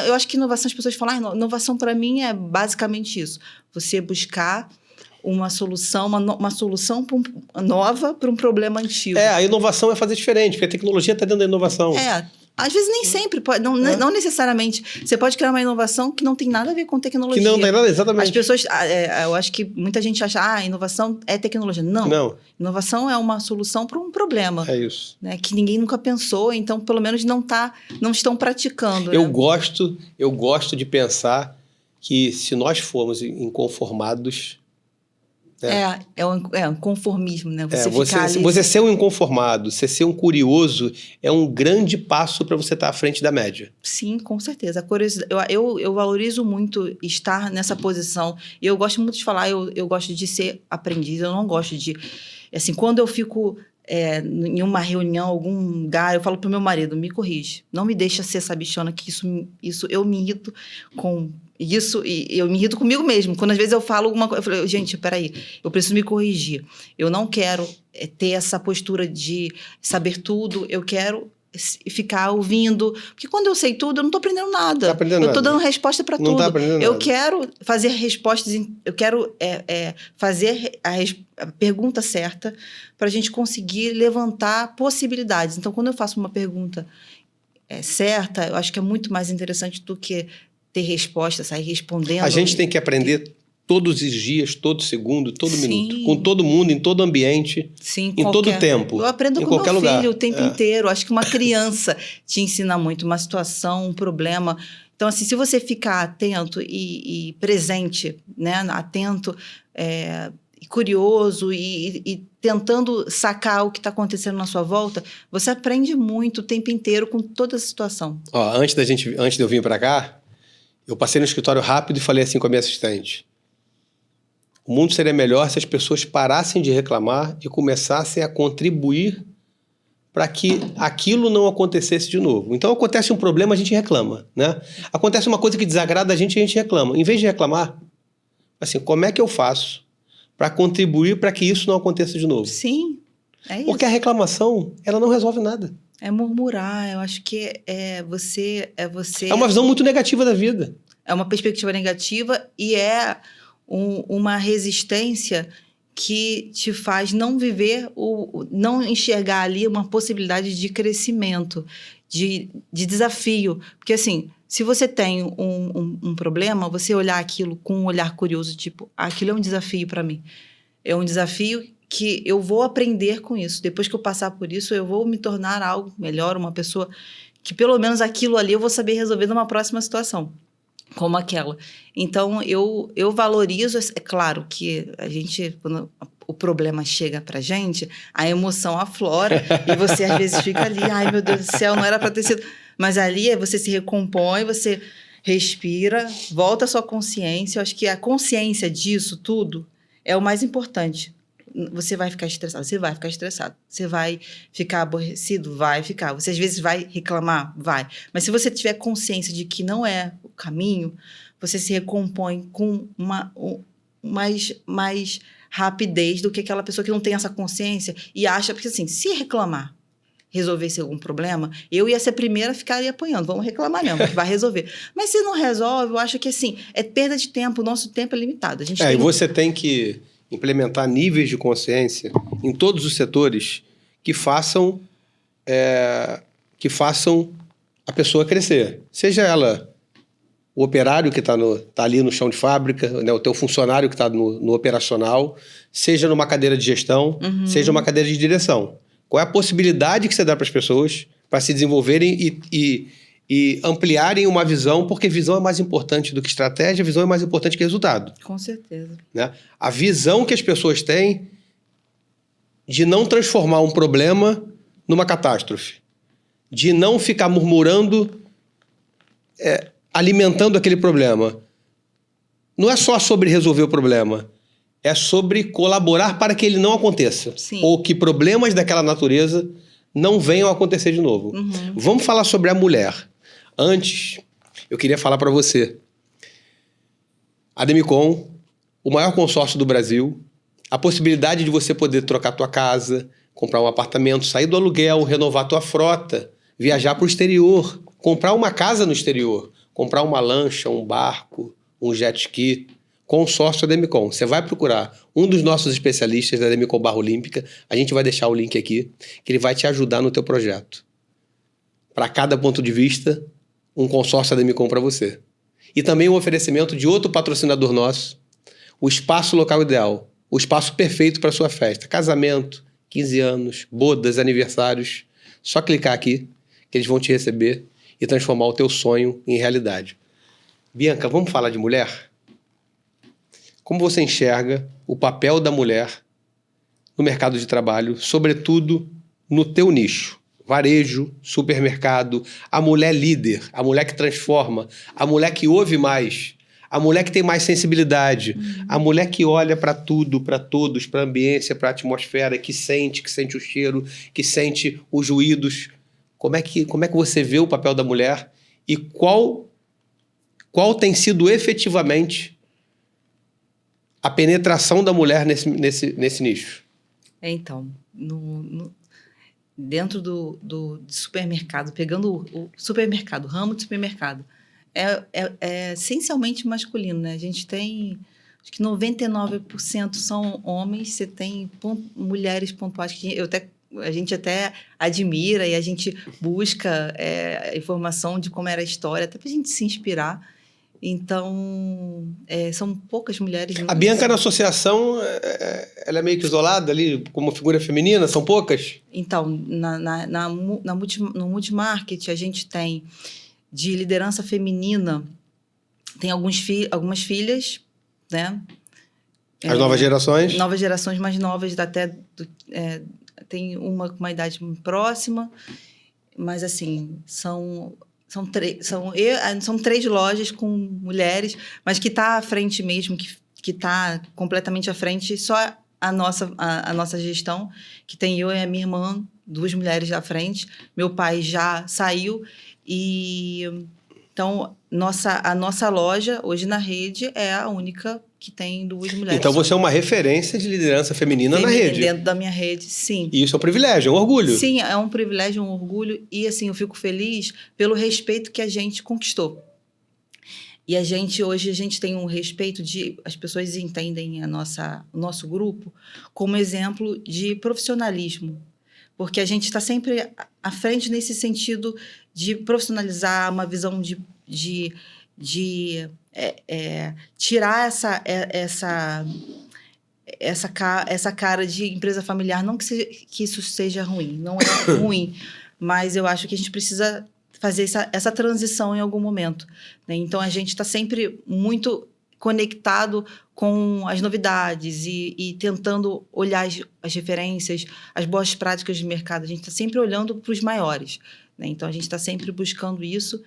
Eu acho que inovação, as pessoas falam, inovação para mim é basicamente isso. Você buscar uma solução, uma solução nova para um problema antigo. A inovação é fazer diferente, porque a tecnologia está dentro da inovação. Às vezes nem sempre, não necessariamente. Você pode criar uma inovação que não tem nada a ver com tecnologia. Que não tem nada, exatamente. As pessoas, eu acho que muita gente acha, inovação é tecnologia. Não. Inovação é uma solução para um problema. É isso. Né, que ninguém nunca pensou, então pelo menos não estão praticando. Eu gosto de pensar que se nós formos inconformados... um conformismo, né? Você ser um inconformado, você ser um curioso, é um grande passo para você estar à frente da média. Sim, com certeza. A curiosidade, eu valorizo muito estar nessa posição. E eu gosto muito de falar, eu gosto de ser aprendiz, eu não gosto de... Assim, quando eu fico em uma reunião, algum lugar, eu falo pro meu marido, me corrige. Não me deixa ser essa bichona, que isso eu me irrito com... Isso, e eu me irrito comigo mesmo. Quando às vezes eu falo alguma coisa, eu falo, gente, peraí, eu preciso me corrigir. Eu não quero ter essa postura de saber tudo, eu quero ficar ouvindo. Porque quando eu sei tudo, eu não estou aprendendo nada. Eu estou dando resposta para tudo. Eu quero fazer respostas, eu quero fazer a pergunta certa para a gente conseguir levantar possibilidades. Então, quando eu faço uma pergunta certa, eu acho que é muito mais interessante do que ter resposta, sair respondendo. A gente tem que aprender todos os dias, todo segundo, todo minuto. Com todo mundo, em todo ambiente, em todo tempo. Eu aprendo em com qualquer meu filho lugar. O tempo inteiro. Acho que uma criança te ensina muito, uma situação, um problema. Então, assim, se você ficar atento e presente, né? Atento, curioso e tentando sacar o que está acontecendo na sua volta, você aprende muito o tempo inteiro com toda a situação. Antes de eu vir para cá, eu passei no escritório rápido e falei assim com a minha assistente: o mundo seria melhor se as pessoas parassem de reclamar e começassem a contribuir para que aquilo não acontecesse de novo. Então, acontece um problema, a gente reclama, né? Acontece uma coisa que desagrada a gente reclama. Em vez de reclamar, assim, como é que eu faço para contribuir para que isso não aconteça de novo? Sim, é isso. Porque a reclamação, ela não resolve nada. É murmurar, eu acho que você... É uma visão muito negativa da vida. É uma perspectiva negativa e uma resistência que te faz não viver, não enxergar ali uma possibilidade de crescimento, de desafio. Porque, assim, se você tem um problema, você olhar aquilo com um olhar curioso, tipo, aquilo é um desafio para mim. É um desafio que eu vou aprender com isso. Depois que eu passar por isso, eu vou me tornar algo melhor, uma pessoa que pelo menos aquilo ali eu vou saber resolver numa próxima situação, como aquela. Então, eu valorizo, é claro que a gente, quando o problema chega pra gente, a emoção aflora e você às vezes fica ali, ai meu Deus do céu, não era pra ter sido... Mas ali você se recompõe, você respira, volta à sua consciência. Eu acho que a consciência disso tudo é o mais importante. Você vai ficar estressado? Você vai ficar estressado. Você vai ficar aborrecido? Vai ficar. Você às vezes vai reclamar? Vai. Mas se você tiver consciência de que não é o caminho, você se recompõe com mais rapidez do que aquela pessoa que não tem essa consciência e acha... Porque assim, se reclamar, resolvesse algum problema, eu ia ser a primeira a ficar ali apanhando. Vamos reclamar mesmo, que vai resolver. Mas se não resolve, eu acho que assim, é perda de tempo. O nosso tempo é limitado. A gente e você tem que implementar níveis de consciência em todos os setores que façam a pessoa crescer. Seja ela o operário que está ali no chão de fábrica, né, o teu funcionário que está no operacional, seja numa cadeira de gestão, seja numa cadeira de direção. Qual é a possibilidade que você dá para as pessoas para se desenvolverem e ampliarem uma visão, porque visão é mais importante do que estratégia, visão é mais importante que resultado. Com certeza. Né? A visão que as pessoas têm de não transformar um problema numa catástrofe, de não ficar murmurando, alimentando aquele problema. Não é só sobre resolver o problema, é sobre colaborar para que ele não aconteça. Sim. Ou que problemas daquela natureza não venham a acontecer de novo. Vamos falar sobre a mulher. Antes, eu queria falar para você. A Demicon, o maior consórcio do Brasil, a possibilidade de você poder trocar tua casa, comprar um apartamento, sair do aluguel, renovar tua frota, viajar para o exterior, comprar uma casa no exterior, comprar uma lancha, um barco, um jet ski, consórcio Demicon. Você vai procurar um dos nossos especialistas da Demicon Barra Olímpica, a gente vai deixar o link aqui, que ele vai te ajudar no teu projeto. Para cada ponto de vista, um consórcio Demicon para você. E também um oferecimento de outro patrocinador nosso, o Espaço Local Ideal, o espaço perfeito para sua festa, casamento, 15 anos, bodas, aniversários. Só clicar aqui que eles vão te receber e transformar o teu sonho em realidade. Bianca, vamos falar de mulher? Como você enxerga o papel da mulher no mercado de trabalho, sobretudo no teu nicho? Varejo, supermercado, a mulher líder, a mulher que transforma, a mulher que ouve mais, a mulher que tem mais sensibilidade, a mulher que olha para tudo, para todos, para a ambiência, para a atmosfera, que sente o cheiro, que sente os ruídos. Como é que você vê o papel da mulher e qual tem sido efetivamente a penetração da mulher nesse nicho? Então, dentro do supermercado, pegando o supermercado, ramo de supermercado, é essencialmente masculino, né? A gente tem, acho que 99% são homens, você tem mulheres pontuais, que a gente até admira e a gente busca informação de como era a história, até para a gente se inspirar. Então, são poucas mulheres. A Bianca na associação, ela é meio que isolada ali, como figura feminina? São poucas? Então, no Multimarket, a gente tem de liderança feminina, tem algumas filhas, né? As novas gerações? Novas gerações mais novas, tem uma com uma idade próxima, mas assim, são 3 lojas com mulheres, mas que está à frente mesmo, que está completamente à frente, só a nossa gestão, que tem eu e a minha irmã, 2 mulheres à frente. Meu pai já saiu então a nossa loja hoje na rede é a única que tem 2 mulheres. Então você é uma referência de liderança feminina na rede. Dentro da minha rede, sim. E isso é um privilégio, é um orgulho. Sim, é um privilégio, um orgulho. E assim, eu fico feliz pelo respeito que a gente conquistou. E hoje a gente tem um respeito as pessoas entendem o nosso grupo como exemplo de profissionalismo, porque a gente está sempre à frente nesse sentido de profissionalizar, uma visão de tirar essa cara de empresa familiar. Não que isso seja ruim, não é ruim, mas eu acho que a gente precisa fazer essa transição em algum momento, né? Então, a gente está sempre muito conectado com as novidades e tentando olhar as referências, as boas práticas de mercado. A gente está sempre olhando para os maiores, né? Então, a gente está sempre buscando isso.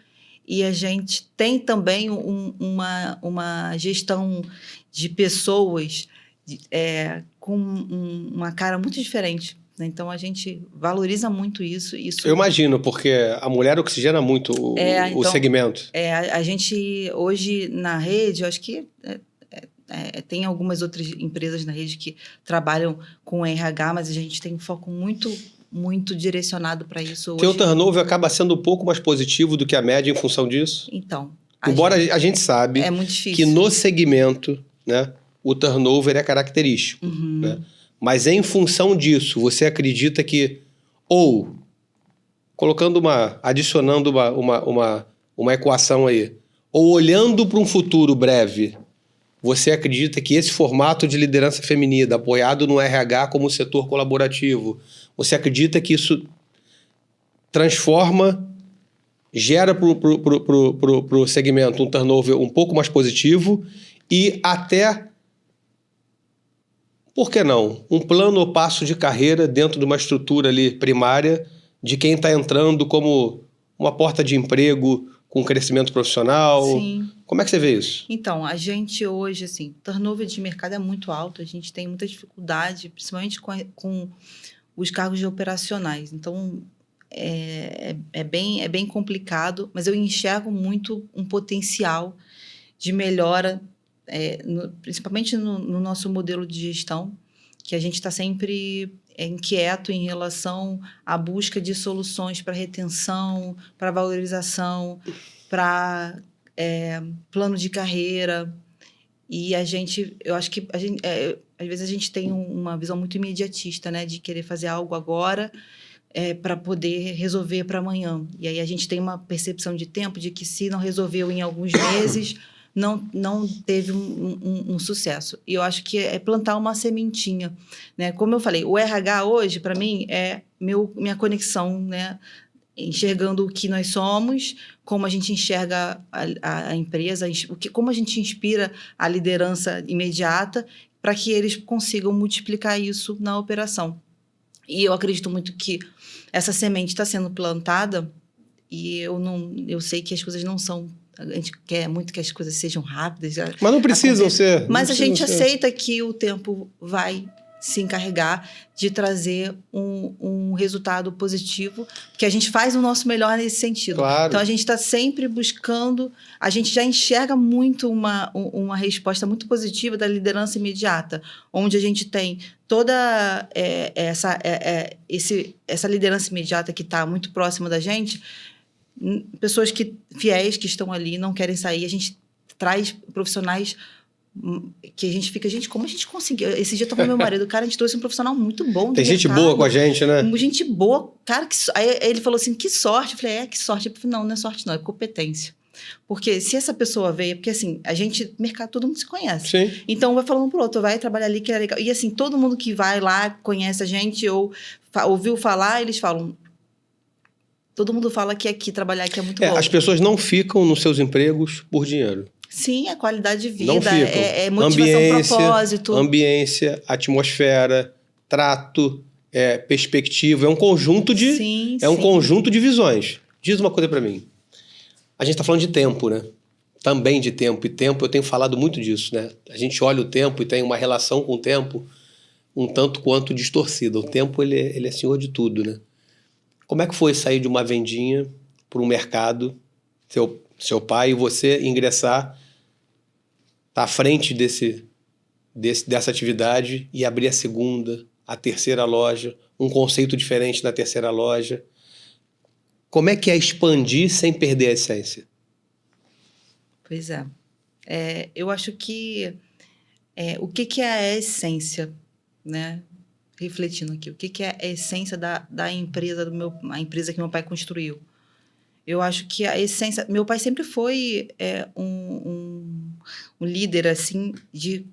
E a gente tem também uma gestão de pessoas com uma cara muito diferente, né? Então, a gente valoriza muito isso. Eu imagino, porque a mulher oxigena muito o segmento. A gente, hoje, na rede, eu acho que tem algumas outras empresas na rede que trabalham com RH, mas a gente tem um foco muito direcionado para isso hoje. Teu turnover acaba sendo um pouco mais positivo do que a média em função disso? Então. Embora a gente sabe que no segmento, né, o turnover é característico, né? Mas em função disso, você acredita que, ou, adicionando uma equação aí, ou olhando para um futuro breve, você acredita que esse formato de liderança feminina, apoiado no RH como setor colaborativo, você acredita que isso gera para o segmento um turnover um pouco mais positivo e até, por que não, um plano ou passo de carreira dentro de uma estrutura ali primária de quem está entrando como uma porta de emprego com crescimento profissional? Sim. Como é que você vê isso? Então, a gente hoje, assim, turnover de mercado é muito alto, a gente tem muita dificuldade, principalmente com os cargos de operacionais. Então, é bem complicado, mas eu enxergo muito um potencial de melhora, principalmente no nosso modelo de gestão, que a gente está sempre inquieto em relação à busca de soluções para retenção, para valorização, para plano de carreira. E eu acho que às vezes a gente tem uma visão muito imediatista, né, de querer fazer algo agora para poder resolver para amanhã. E aí a gente tem uma percepção de tempo de que se não resolveu em alguns meses, não teve um sucesso. E eu acho que é plantar uma sementinha, né? Como eu falei, o RH hoje, para mim, é minha conexão, né? Enxergando o que nós somos, como a gente enxerga a empresa, como a gente inspira a liderança imediata para que eles consigam multiplicar isso na operação. E eu acredito muito que essa semente está sendo plantada e eu sei que as coisas não são... A gente quer muito que as coisas sejam rápidas. Mas não precisam ser. Mas a gente aceita que o tempo vai se encarregar de trazer um resultado positivo, que a gente faz o nosso melhor nesse sentido. Claro. Então, a gente está sempre buscando, a gente já enxerga muito uma resposta muito positiva da liderança imediata, onde a gente tem toda essa liderança imediata que está muito próxima da gente, pessoas fiéis que estão ali, não querem sair, a gente traz profissionais que a gente fica, gente, como a gente conseguiu? Esse dia eu tava com meu marido, cara, a gente trouxe um profissional muito bom. Tem gente boa com a gente, né? Gente boa, cara, aí ele falou assim, que sorte. Eu falei, que sorte. Eu falei, não é sorte não, é competência. Porque se essa pessoa veio, porque assim, mercado, todo mundo se conhece. Sim. Então, vai falando pro outro, vai trabalhar ali que é legal. E assim, todo mundo que vai lá, conhece a gente, ou ouviu falar, eles falam... Todo mundo fala que trabalhar aqui é muito bom. As pessoas não ficam nos seus empregos por dinheiro. Sim, é qualidade de vida, não ficam. É motivação, propósito. Ambiência, atmosfera, trato, perspectiva. É um conjunto de conjunto de visões. Diz uma coisa para mim. A gente está falando de tempo, né? Também de tempo. E tempo, eu tenho falado muito disso, né? A gente olha o tempo e tem uma relação com o tempo um tanto quanto distorcida. O tempo, ele é senhor de tudo, né? Como é que foi sair de uma vendinha para um mercado, seu pai e você ingressar, tá à frente dessa atividade e abrir a segunda, a terceira loja, um conceito diferente na terceira loja? Como é que é expandir sem perder a essência? Pois é. Eu acho que o que é a essência, né? Refletindo aqui, o que é a essência da empresa, a empresa que meu pai construiu? Eu acho que a essência... Meu pai sempre foi um líder, assim, de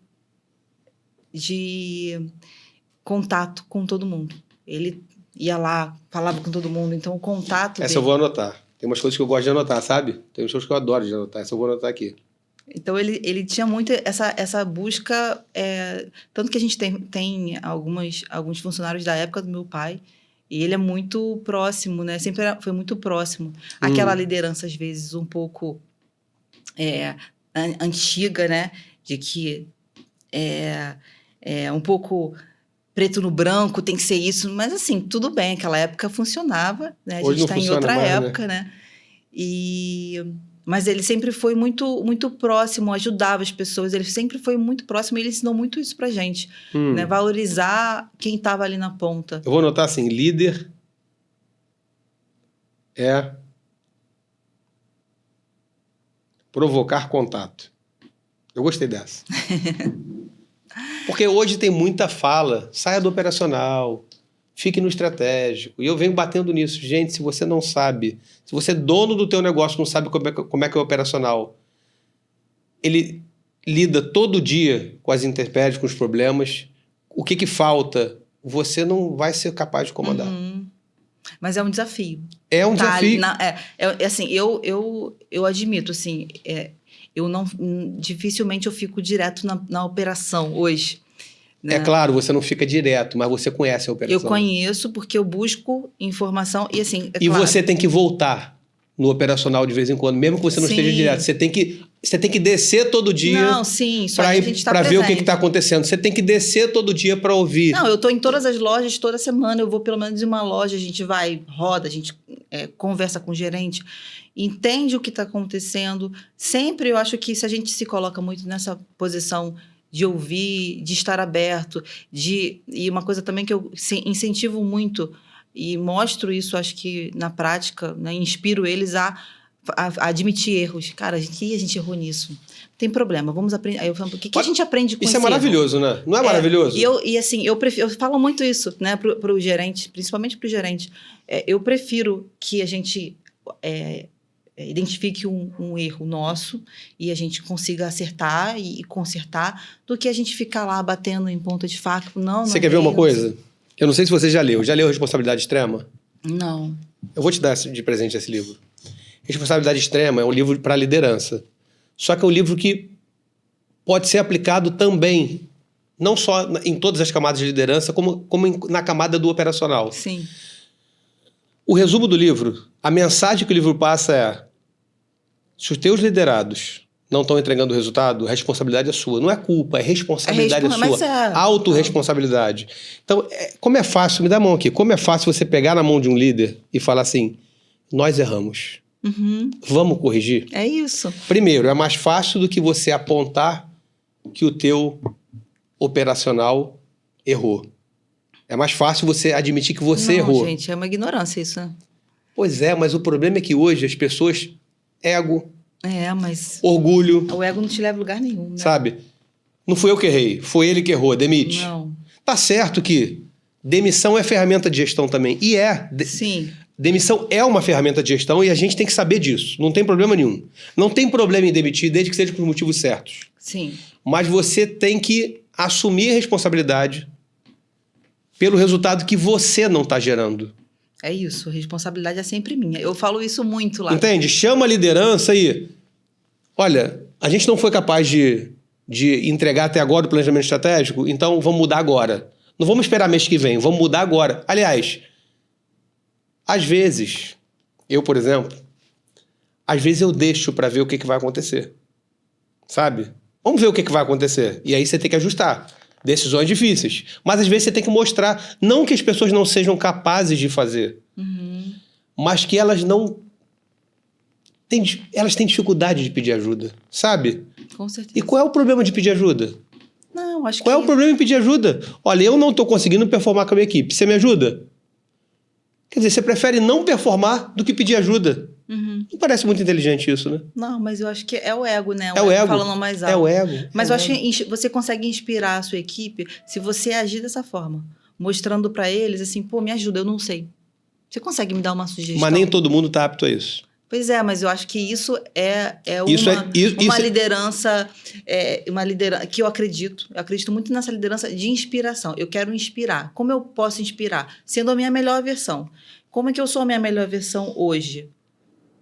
contato com todo mundo. Ele ia lá, falava com todo mundo, então o contato Essa dele... eu vou anotar. Tem umas coisas que eu gosto de anotar, sabe? Tem umas coisas que eu adoro de anotar. Essa eu vou anotar aqui. Então, ele tinha muito essa busca... tanto que a gente tem alguns funcionários da época do meu pai, e ele é muito próximo, né? Sempre foi muito próximo. Aquela liderança, às vezes, um pouco antiga, né? De que um pouco preto no branco, tem que ser isso. Mas, assim, tudo bem. Aquela época funcionava, né? A Hoje gente não está em outra funciona mais, época, né? Mas ele sempre foi muito, muito próximo, ajudava as pessoas. Ele sempre foi muito próximo e ele ensinou muito isso pra gente. Né? Valorizar quem estava ali na ponta. Eu vou anotar assim, líder é provocar contato. Eu gostei dessa. Porque hoje tem muita fala, saia do operacional, fique no estratégico. E eu venho batendo nisso. Gente, se você não sabe, se você é dono do teu negócio, não sabe como é que é o operacional, ele lida todo dia com as intempéries, com os problemas. O que falta? Você não vai ser capaz de comandar. Mas é um desafio. É um desafio. Assim, eu admito, assim, dificilmente eu fico direto na operação hoje. Né? É claro, você não fica direto, mas você conhece a operação. Eu conheço porque eu busco informação e assim... E claro, você tem que voltar no operacional de vez em quando, mesmo que você não esteja direto. Você tem que descer todo dia para ver o que está acontecendo. Você tem que descer todo dia para ouvir. Não, eu estou em todas as lojas, toda semana eu vou pelo menos em uma loja, a gente roda, a gente conversa com o gerente, entende o que está acontecendo. Sempre eu acho que se a gente se coloca muito nessa posição de ouvir, de estar aberto, e uma coisa também que eu incentivo muito e mostro isso, acho que na prática, né, inspiro eles a admitir erros. Cara, a gente errou nisso. Não tem problema, vamos aprender. Aí eu falo, o que a gente aprende com isso? Isso é maravilhoso, né? Não é maravilhoso? E assim, eu falo muito isso, né, pro gerente, principalmente pro gerente. Eu prefiro que a gente identifique um erro nosso e a gente consiga acertar e consertar, do que a gente ficar lá batendo em ponta de faca. Você quer ver uma coisa? Eu não sei se você já leu. Já leu Responsabilidade Extrema? Não. Eu vou te dar de presente esse livro. Responsabilidade Extrema é um livro para liderança. Só que é um livro que pode ser aplicado também, não só em todas as camadas de liderança, como na camada do operacional. Sim. O resumo do livro, a mensagem que o livro passa é: se os teus liderados não estão entregando o resultado, a responsabilidade é sua. Não é culpa, é responsabilidade sua. Autorresponsabilidade. Então, como é fácil, me dá a mão aqui, como é fácil você pegar na mão de um líder e falar assim: nós erramos. Vamos corrigir? É isso. Primeiro, é mais fácil do que você apontar que o teu operacional errou. É mais fácil você admitir que você errou. Não, gente, é uma ignorância isso, né? Pois é, mas o problema é que hoje as pessoas... Ego. Mas... Orgulho. O ego não te leva a lugar nenhum, né? Sabe? Não fui eu que errei, foi ele que errou, demite. Não. Tá certo que demissão é ferramenta de gestão também. E Sim. Demissão é uma ferramenta de gestão e a gente tem que saber disso. Não tem problema nenhum. Não tem problema em demitir, desde que seja por motivos certos. Sim. Mas você tem que assumir a responsabilidade pelo resultado que você não está gerando. É isso, a responsabilidade é sempre minha. Eu falo isso muito lá. Entende? Chama a liderança e... Olha, a gente não foi capaz de entregar até agora o planejamento estratégico, então vamos mudar agora. Não vamos esperar mês que vem, vamos mudar agora. Aliás, às vezes, eu, por exemplo, às vezes eu deixo para ver o que vai acontecer. Sabe? Vamos ver o que vai acontecer. E aí você tem que ajustar. Decisões difíceis. Mas às vezes você tem que mostrar, não que as pessoas não sejam capazes de fazer, mas que elas não... Elas têm dificuldade de pedir ajuda, sabe? Com certeza. E qual é o problema de pedir ajuda? Não, acho que... Qual é o problema em pedir ajuda? Olha, eu não estou conseguindo performar com a minha equipe. Você me ajuda? Quer dizer, você prefere não performar do que pedir ajuda. Não parece muito inteligente isso, né? Não, mas eu acho que é o ego, né? É o ego. Falando mais alto. É o ego. Mas eu acho que você consegue inspirar a sua equipe se você agir dessa forma. Mostrando para eles assim, pô, me ajuda, eu não sei. Você consegue me dar uma sugestão? Mas nem todo mundo tá apto a isso. Pois é, mas eu acho que isso é Isso liderança, uma liderança que eu acredito muito nessa liderança de inspiração. Eu quero inspirar. Como eu posso inspirar? Sendo a minha melhor versão. Como é que eu sou a minha melhor versão hoje?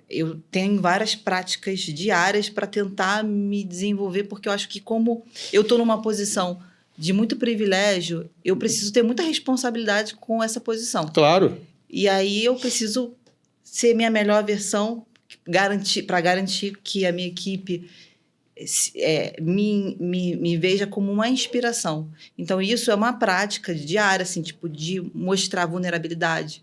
Eu tenho várias práticas diárias para tentar me desenvolver, porque eu acho que como eu estou numa posição de muito privilégio, eu preciso ter muita responsabilidade com essa posição. Claro. E aí eu preciso ser minha melhor versão para garantir que a minha equipe me veja como uma inspiração. Então, isso é uma prática diária, assim, tipo, de mostrar vulnerabilidade.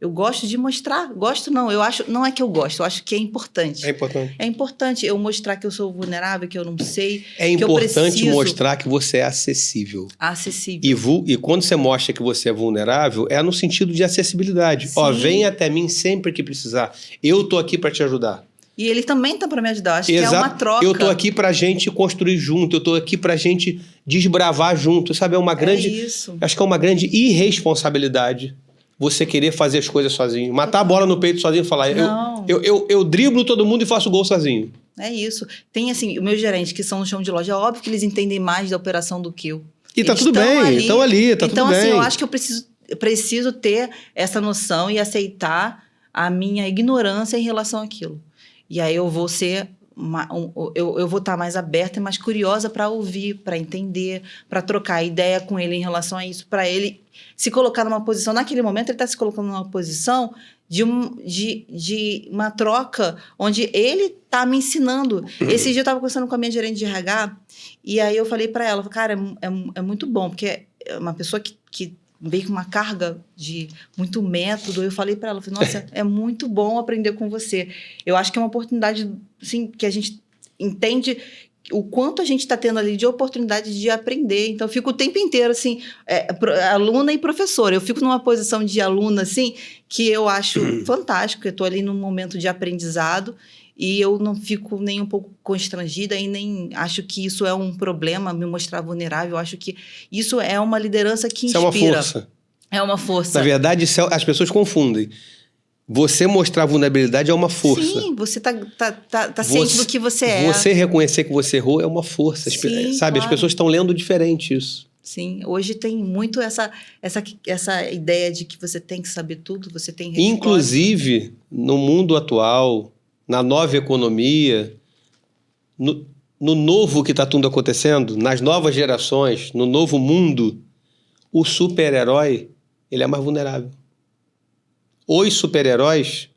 Eu gosto de mostrar. Gosto não, eu acho... Não é que eu gosto, eu acho que é importante. É importante. É importante eu mostrar que eu sou vulnerável, que eu não sei. É importante mostrar que você é acessível. Acessível. E quando você mostra que você é vulnerável, é no sentido de acessibilidade. Sim. Ó, vem até mim sempre que precisar. Eu tô aqui para te ajudar. E ele também tá para me ajudar. Acho que é uma troca. Eu tô aqui pra gente construir junto. Eu tô aqui pra gente desbravar junto. Sabe, é uma grande... isso. Acho que é uma grande irresponsabilidade você querer fazer as coisas sozinho. Matar a bola no peito sozinho e falar... Não. Eu driblo todo mundo e faço gol sozinho. É isso. Tem, assim, os meus gerentes que são no chão de loja, é óbvio que eles entendem mais da operação do que eu. E tá tudo bem, estão ali, tá tudo bem. Então, assim, eu acho que eu preciso ter essa noção e aceitar a minha ignorância em relação àquilo. E aí eu vou ser... eu vou estar mais aberta e mais curiosa para ouvir, para entender, para trocar ideia com ele em relação a isso, para ele se colocar numa posição... Naquele momento, ele está se colocando numa posição de uma troca onde ele está me ensinando. Esse dia eu estava conversando com a minha gerente de RH e aí eu falei para ela, cara, é muito bom, porque é uma pessoa que veio com uma carga de muito método. Eu falei para ela, nossa, é muito bom aprender com você. Eu acho que é uma oportunidade, assim, que a gente entende o quanto a gente está tendo ali de oportunidade de aprender. Então, eu fico o tempo inteiro, assim, aluna e professora. Eu fico numa posição de aluna, assim, que eu acho fantástico. Eu estou ali num momento de aprendizado e eu não fico nem um pouco constrangida e nem acho que isso é um problema, me mostrar vulnerável. Eu acho que isso é uma liderança que inspira. Isso é uma força. É uma força. Na verdade, as pessoas confundem. Você mostrar vulnerabilidade é uma força. Sim, você tá ciente do que você é. Você reconhecer que você errou é uma força. Sim, sabe, claro. As pessoas estão lendo diferente isso. Sim, hoje tem muito essa ideia de que você tem que saber tudo, você tem resposta. Inclusive, no mundo atual, na nova economia, no novo que está tudo acontecendo, nas novas gerações, no novo mundo, o super-herói, ele é mais vulnerável. Os super-heróis,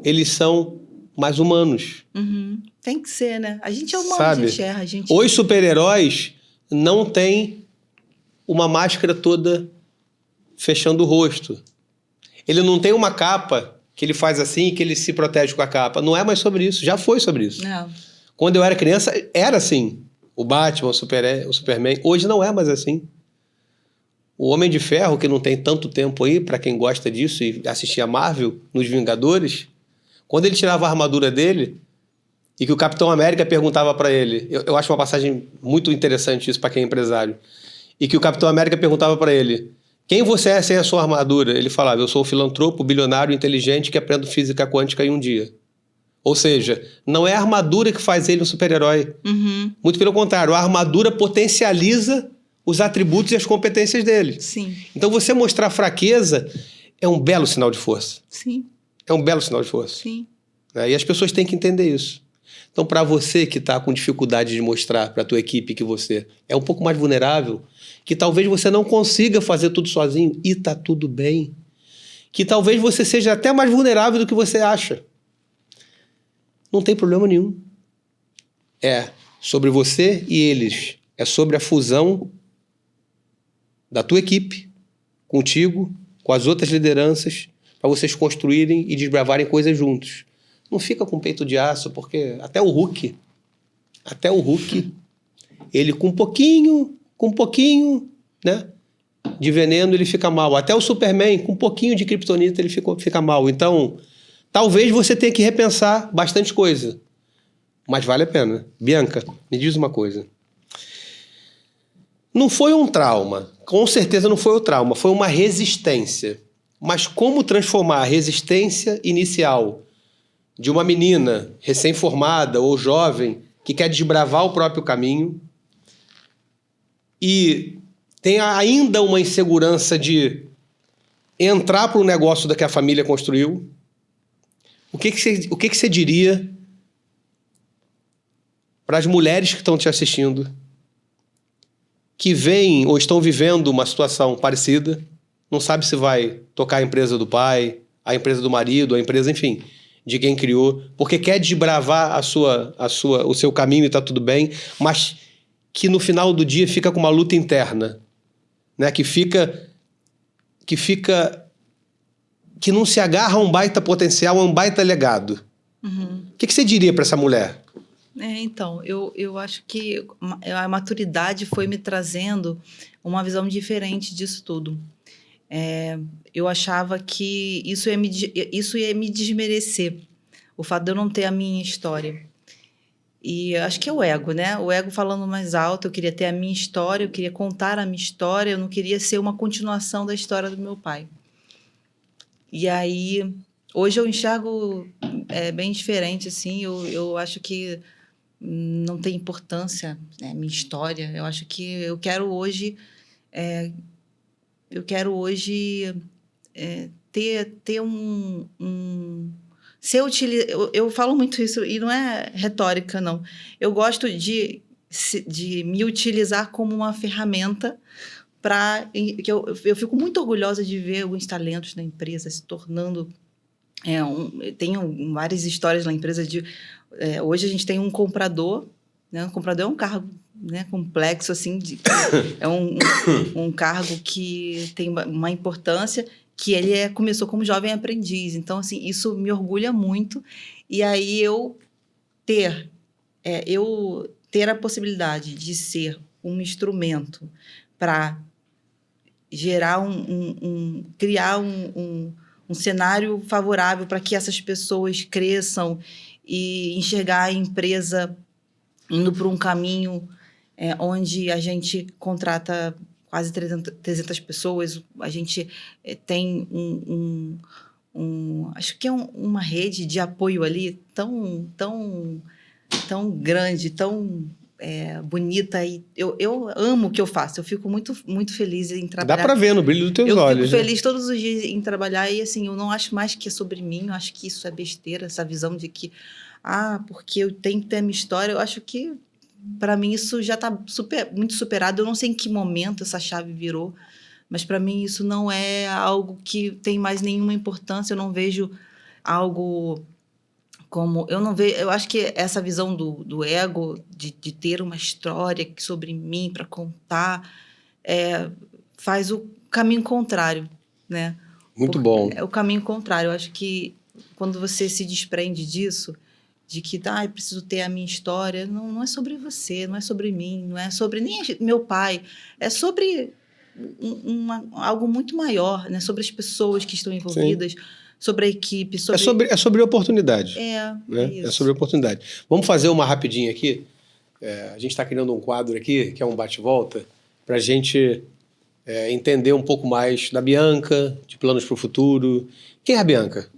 eles são mais humanos. Uhum. Tem que ser, né? A gente é humano, sabe? A gente erra. Os super-heróis não têm uma máscara toda fechando o rosto. Ele não tem uma capa que ele faz assim e que ele se protege com a capa. Não é mais sobre isso. Já foi sobre isso. Não. Quando eu era criança, era assim. O Batman, o Superman. Hoje não é mais assim. O Homem de Ferro, que não tem tanto tempo aí, para quem gosta disso e assistir a Marvel, nos Vingadores, quando ele tirava a armadura dele e que o Capitão América perguntava para ele, eu acho uma passagem muito interessante isso para quem é empresário, e que o Capitão América perguntava para ele, quem você é sem a sua armadura? Ele falava, eu sou um filantropo, bilionário, inteligente, que aprendo física quântica em um dia. Ou seja, não é a armadura que faz ele um super-herói. Uhum. Muito pelo contrário, a armadura potencializa os atributos e as competências dele. Sim. Então, você mostrar fraqueza é um belo sinal de força. Sim. É um belo sinal de força. Sim. E as pessoas têm que entender isso. Então, para você que está com dificuldade de mostrar para a tua equipe que você é um pouco mais vulnerável, que talvez você não consiga fazer tudo sozinho, e está tudo bem. Que talvez você seja até mais vulnerável do que você acha. Não tem problema nenhum. É sobre você e eles. É sobre a fusão da tua equipe, contigo, com as outras lideranças, para vocês construírem e desbravarem coisas juntos. Não fica com peito de aço, porque até o Hulk, ele com um pouquinho, né, de veneno, ele fica mal. Até o Superman, com um pouquinho de kryptonita, ele fica mal. Então, talvez você tenha que repensar bastante coisa. Mas vale a pena. Bianca, me diz uma coisa. Não foi um trauma. Com certeza não foi um trauma. Foi uma resistência. Mas como transformar a resistência inicial de uma menina recém-formada ou jovem que quer desbravar o próprio caminho e tem ainda uma insegurança de entrar para o negócio que a família construiu? O que você diria para as mulheres que estão te assistindo, que veem ou estão vivendo uma situação parecida, não sabe se vai tocar a empresa do pai, a empresa do marido, a empresa, enfim, de quem criou, porque quer desbravar o seu caminho e está tudo bem, mas que no final do dia fica com uma luta interna, né? Que não se agarra a um baita potencial, a um baita legado. Uhum. O que você diria para essa mulher? Então, eu acho que a maturidade foi me trazendo uma visão diferente disso tudo. Eu achava que isso ia me desmerecer, o fato de eu não ter a minha história. E acho que é o ego, né? O ego falando mais alto, eu queria ter a minha história, eu queria contar a minha história, eu não queria ser uma continuação da história do meu pai. E aí, hoje eu enxergo bem diferente, assim, eu acho que não tem importância, né, minha história. Eu acho que eu quero hoje ter eu falo muito isso, e não é retórica, não. Eu gosto de me utilizar como uma ferramenta que eu fico muito orgulhosa de ver alguns talentos na empresa se tornando... tenho várias histórias na empresa hoje a gente tem um comprador, né? Um comprador é um cargo, né, complexo, assim, é um cargo que tem uma importância, que ele começou como jovem aprendiz. Então, assim, isso me orgulha muito. E aí eu ter a possibilidade de ser um instrumento para gerar criar um cenário favorável para que essas pessoas cresçam e enxergar a empresa indo por um caminho onde a gente contrata quase 300 pessoas, a gente tem acho que é uma rede de apoio ali tão grande, tão bonita, e eu amo o que eu faço, eu fico muito, muito feliz em trabalhar. Dá para ver no brilho dos teus olhos. Eu fico feliz todos os dias em trabalhar, e assim, eu não acho mais que é sobre mim, eu acho que isso é besteira, essa visão de que, porque eu tenho que ter a minha história. Eu acho que, para mim, isso já está muito superado. Eu não sei em que momento essa chave virou, mas para mim isso não é algo que tem mais nenhuma importância. Eu não vejo algo como... Eu acho que essa visão do ego, de ter uma história sobre mim para contar, faz o caminho contrário, né? Muito bom. É o caminho contrário. Eu acho que quando você se desprende disso, de que eu preciso ter a minha história, não é sobre você, não é sobre mim, não é sobre nem meu pai, é sobre algo muito maior, né? Sobre as pessoas que estão envolvidas. Sim. Sobre a equipe. É sobre oportunidade. Né? É sobre oportunidade. Vamos fazer uma rapidinha aqui. A gente está criando um quadro aqui, que é um bate-volta, para a gente entender um pouco mais da Bianca, de planos para o futuro. Quem é a Bianca?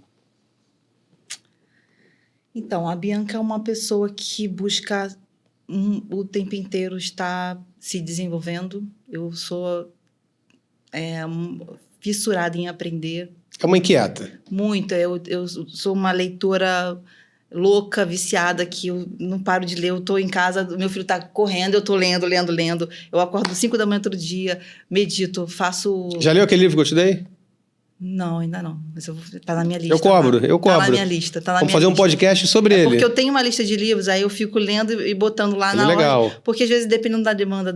Então, a Bianca é uma pessoa que busca o tempo inteiro estar se desenvolvendo. Eu sou fissurada em aprender. É uma inquieta. Muito. Eu sou uma leitora louca, viciada, que eu não paro de ler. Eu estou em casa, meu filho está correndo, eu estou lendo. Eu acordo às 5 da manhã todo dia, medito, faço... Já leu aquele livro que eu te dei? Não, ainda não. Mas tá na minha lista. Eu cobro. Tá na minha lista. Vamos fazer um podcast sobre ele. Porque eu tenho uma lista de livros, aí eu fico lendo e botando lá na hora. Legal. Porque às vezes, dependendo da demanda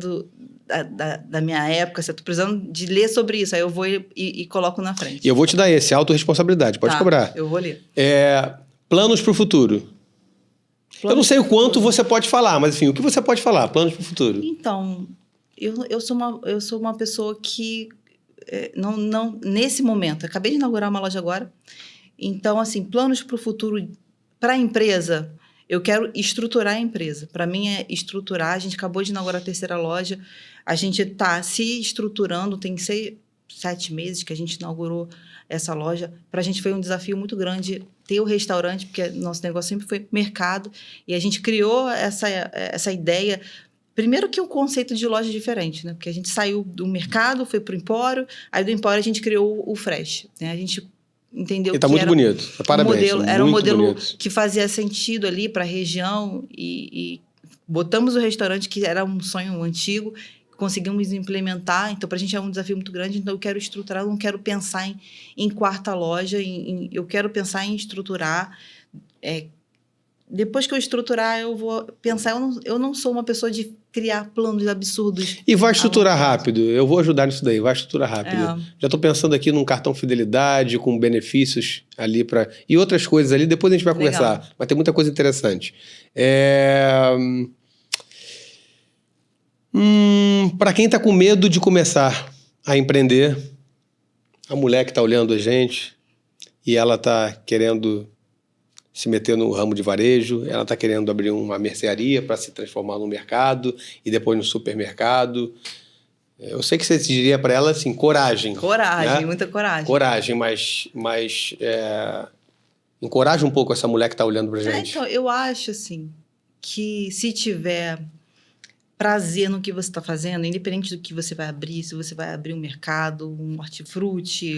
da minha época, se eu tô precisando de ler sobre isso, aí eu vou e coloco na frente. E eu vou te dar esse, autorresponsabilidade. Pode cobrar. Eu vou ler. Planos para o futuro. Eu não sei o quanto você pode falar, mas enfim, o que você pode falar? Planos para o futuro. Então, eu sou uma pessoa que... não nesse momento, acabei de inaugurar uma loja agora, Então, assim, planos para o futuro, para a empresa, eu quero estruturar a empresa. Para mim é estruturar. A gente acabou de inaugurar a 3ª loja. A gente está se estruturando, tem 7 meses que a gente inaugurou essa loja. Para a gente foi um desafio muito grande ter o restaurante, porque nosso negócio sempre foi mercado. E a gente criou essa ideia. Primeiro que o conceito de loja é diferente, né? Porque a gente saiu do mercado, foi para o Empório, aí do Empório a gente criou o Fresh, né? A gente entendeu E tá que muito era bonito. Parabéns. modelo, era um muito modelo bonito. que fazia sentido ali para a região e botamos o restaurante, que era um sonho antigo, conseguimos implementar. Então, para a gente é um desafio muito grande. Então, eu quero estruturar, eu não quero pensar em 4ª loja, eu quero pensar em estruturar. Depois que eu estruturar, eu vou pensar. Eu não sou uma pessoa de criar planos absurdos. E vai estruturar rápido. Eu vou ajudar nisso daí. Vai estruturar rápido. Já estou pensando aqui num cartão fidelidade com benefícios ali para e outras coisas ali. Depois a gente vai conversar. Mas tem muita coisa interessante. Para quem está com medo de começar a empreender, a mulher que está olhando a gente e ela está querendo se meter no ramo de varejo, ela está querendo abrir uma mercearia para se transformar no mercado e depois no supermercado. Eu sei que você diria para ela assim, coragem. Coragem, né? Muita coragem. Coragem, mas encoraja um pouco essa mulher que está olhando para a gente. Então, eu acho assim, que se tiver prazer no que você está fazendo, independente do que você vai abrir, se você vai abrir um mercado, um hortifruti,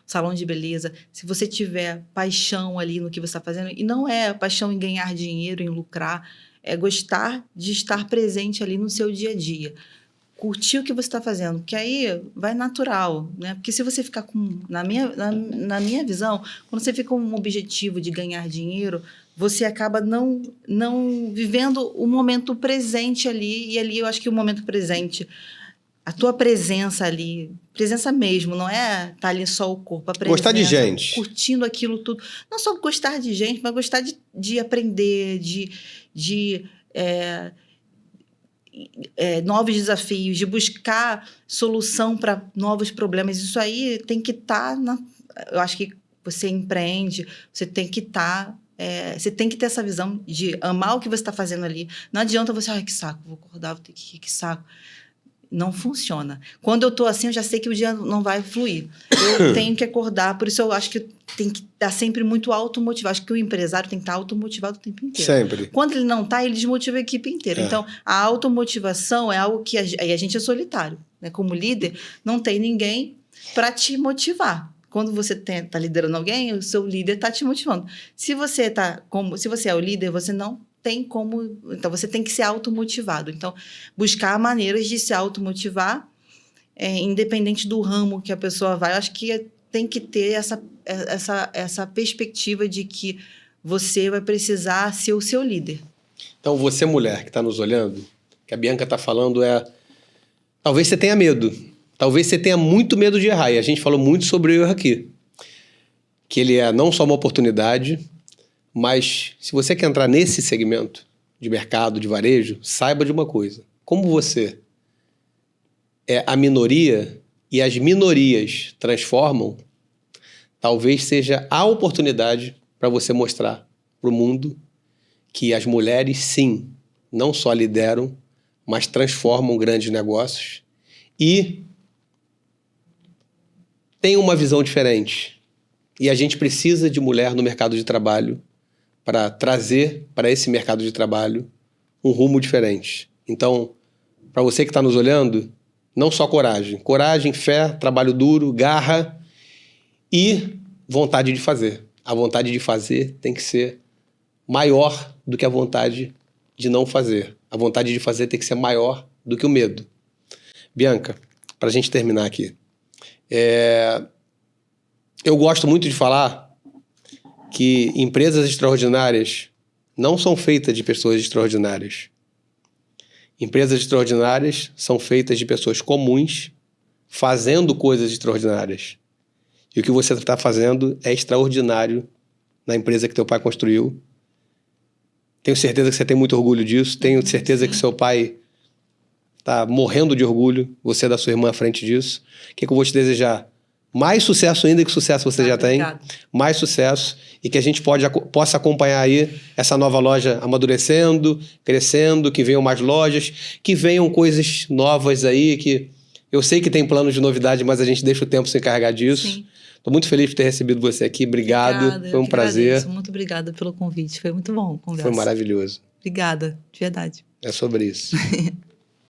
salão de beleza, se você tiver paixão ali no que você está fazendo, e não é paixão em ganhar dinheiro, em lucrar, é gostar de estar presente ali no seu dia a dia. Curtir o que você está fazendo, porque aí vai natural, né? Porque se você ficar na minha visão, quando você fica com um objetivo de ganhar dinheiro, você acaba não vivendo o momento presente ali, e ali eu acho que o momento presente, a tua presença ali, presença mesmo, não é estar ali só o corpo, a presença, gostar de gente, curtindo aquilo tudo, não só gostar de gente, mas gostar de aprender, de novos desafios, de buscar solução para novos problemas. Isso aí tem que estar eu acho que você empreende, você tem que estar você tem que ter essa visão de amar o que você está fazendo ali. Não adianta você, que saco, vou acordar, vou ter que saco. Não funciona. Quando eu estou assim, eu já sei que o dia não vai fluir. Eu tenho que acordar, por isso eu acho que tem que estar sempre muito automotivado. Acho que o empresário tem que estar automotivado o tempo inteiro. Sempre. Quando ele não está, ele desmotiva a equipe inteira. Então, a automotivação é algo que a gente é solitário. Né? Como líder, não tem ninguém para te motivar. Quando você está liderando alguém, o seu líder está te motivando. Se você é o líder, você não tem como... Então, você tem que ser automotivado. Então, buscar maneiras de se automotivar, independente do ramo que a pessoa vai. Eu acho que tem que ter essa perspectiva de que você vai precisar ser o seu líder. Então, você, mulher, que está nos olhando, que a Bianca está falando talvez você tenha medo. Talvez você tenha muito medo de errar. E a gente falou muito sobre o erro aqui. Que ele é não só uma oportunidade, mas se você quer entrar nesse segmento de mercado, de varejo, saiba de uma coisa. Como você é a minoria e as minorias transformam, talvez seja a oportunidade para você mostrar para o mundo que as mulheres, sim, não só lideram, mas transformam grandes negócios e têm uma visão diferente. E a gente precisa de mulher no mercado de trabalho para trazer para esse mercado de trabalho um rumo diferente. Então, para você que está nos olhando, não só coragem. Coragem, fé, trabalho duro, garra e vontade de fazer. A vontade de fazer tem que ser maior do que a vontade de não fazer. A vontade de fazer tem que ser maior do que o medo. Bianca, para a gente terminar aqui. Eu gosto muito de falar que empresas extraordinárias não são feitas de pessoas extraordinárias. Empresas extraordinárias são feitas de pessoas comuns fazendo coisas extraordinárias. E o que você está fazendo é extraordinário na empresa que teu pai construiu. Tenho certeza que você tem muito orgulho disso. Tenho certeza que seu pai está morrendo de orgulho, você da sua irmã à frente disso. O que eu vou te desejar? Mais sucesso ainda que sucesso você já tem. Obrigada. Mais sucesso. E que a gente possa acompanhar aí essa nova loja amadurecendo, crescendo, que venham mais lojas, que venham coisas novas aí, que eu sei que tem planos de novidade, mas a gente deixa o tempo se encarregar disso. Sim. Estou muito feliz por ter recebido você aqui. Obrigado. Obrigada, Foi um prazer. agradeço. Muito obrigada pelo convite. Foi muito bom a conversa. Foi maravilhoso. Obrigada, de verdade. É sobre isso.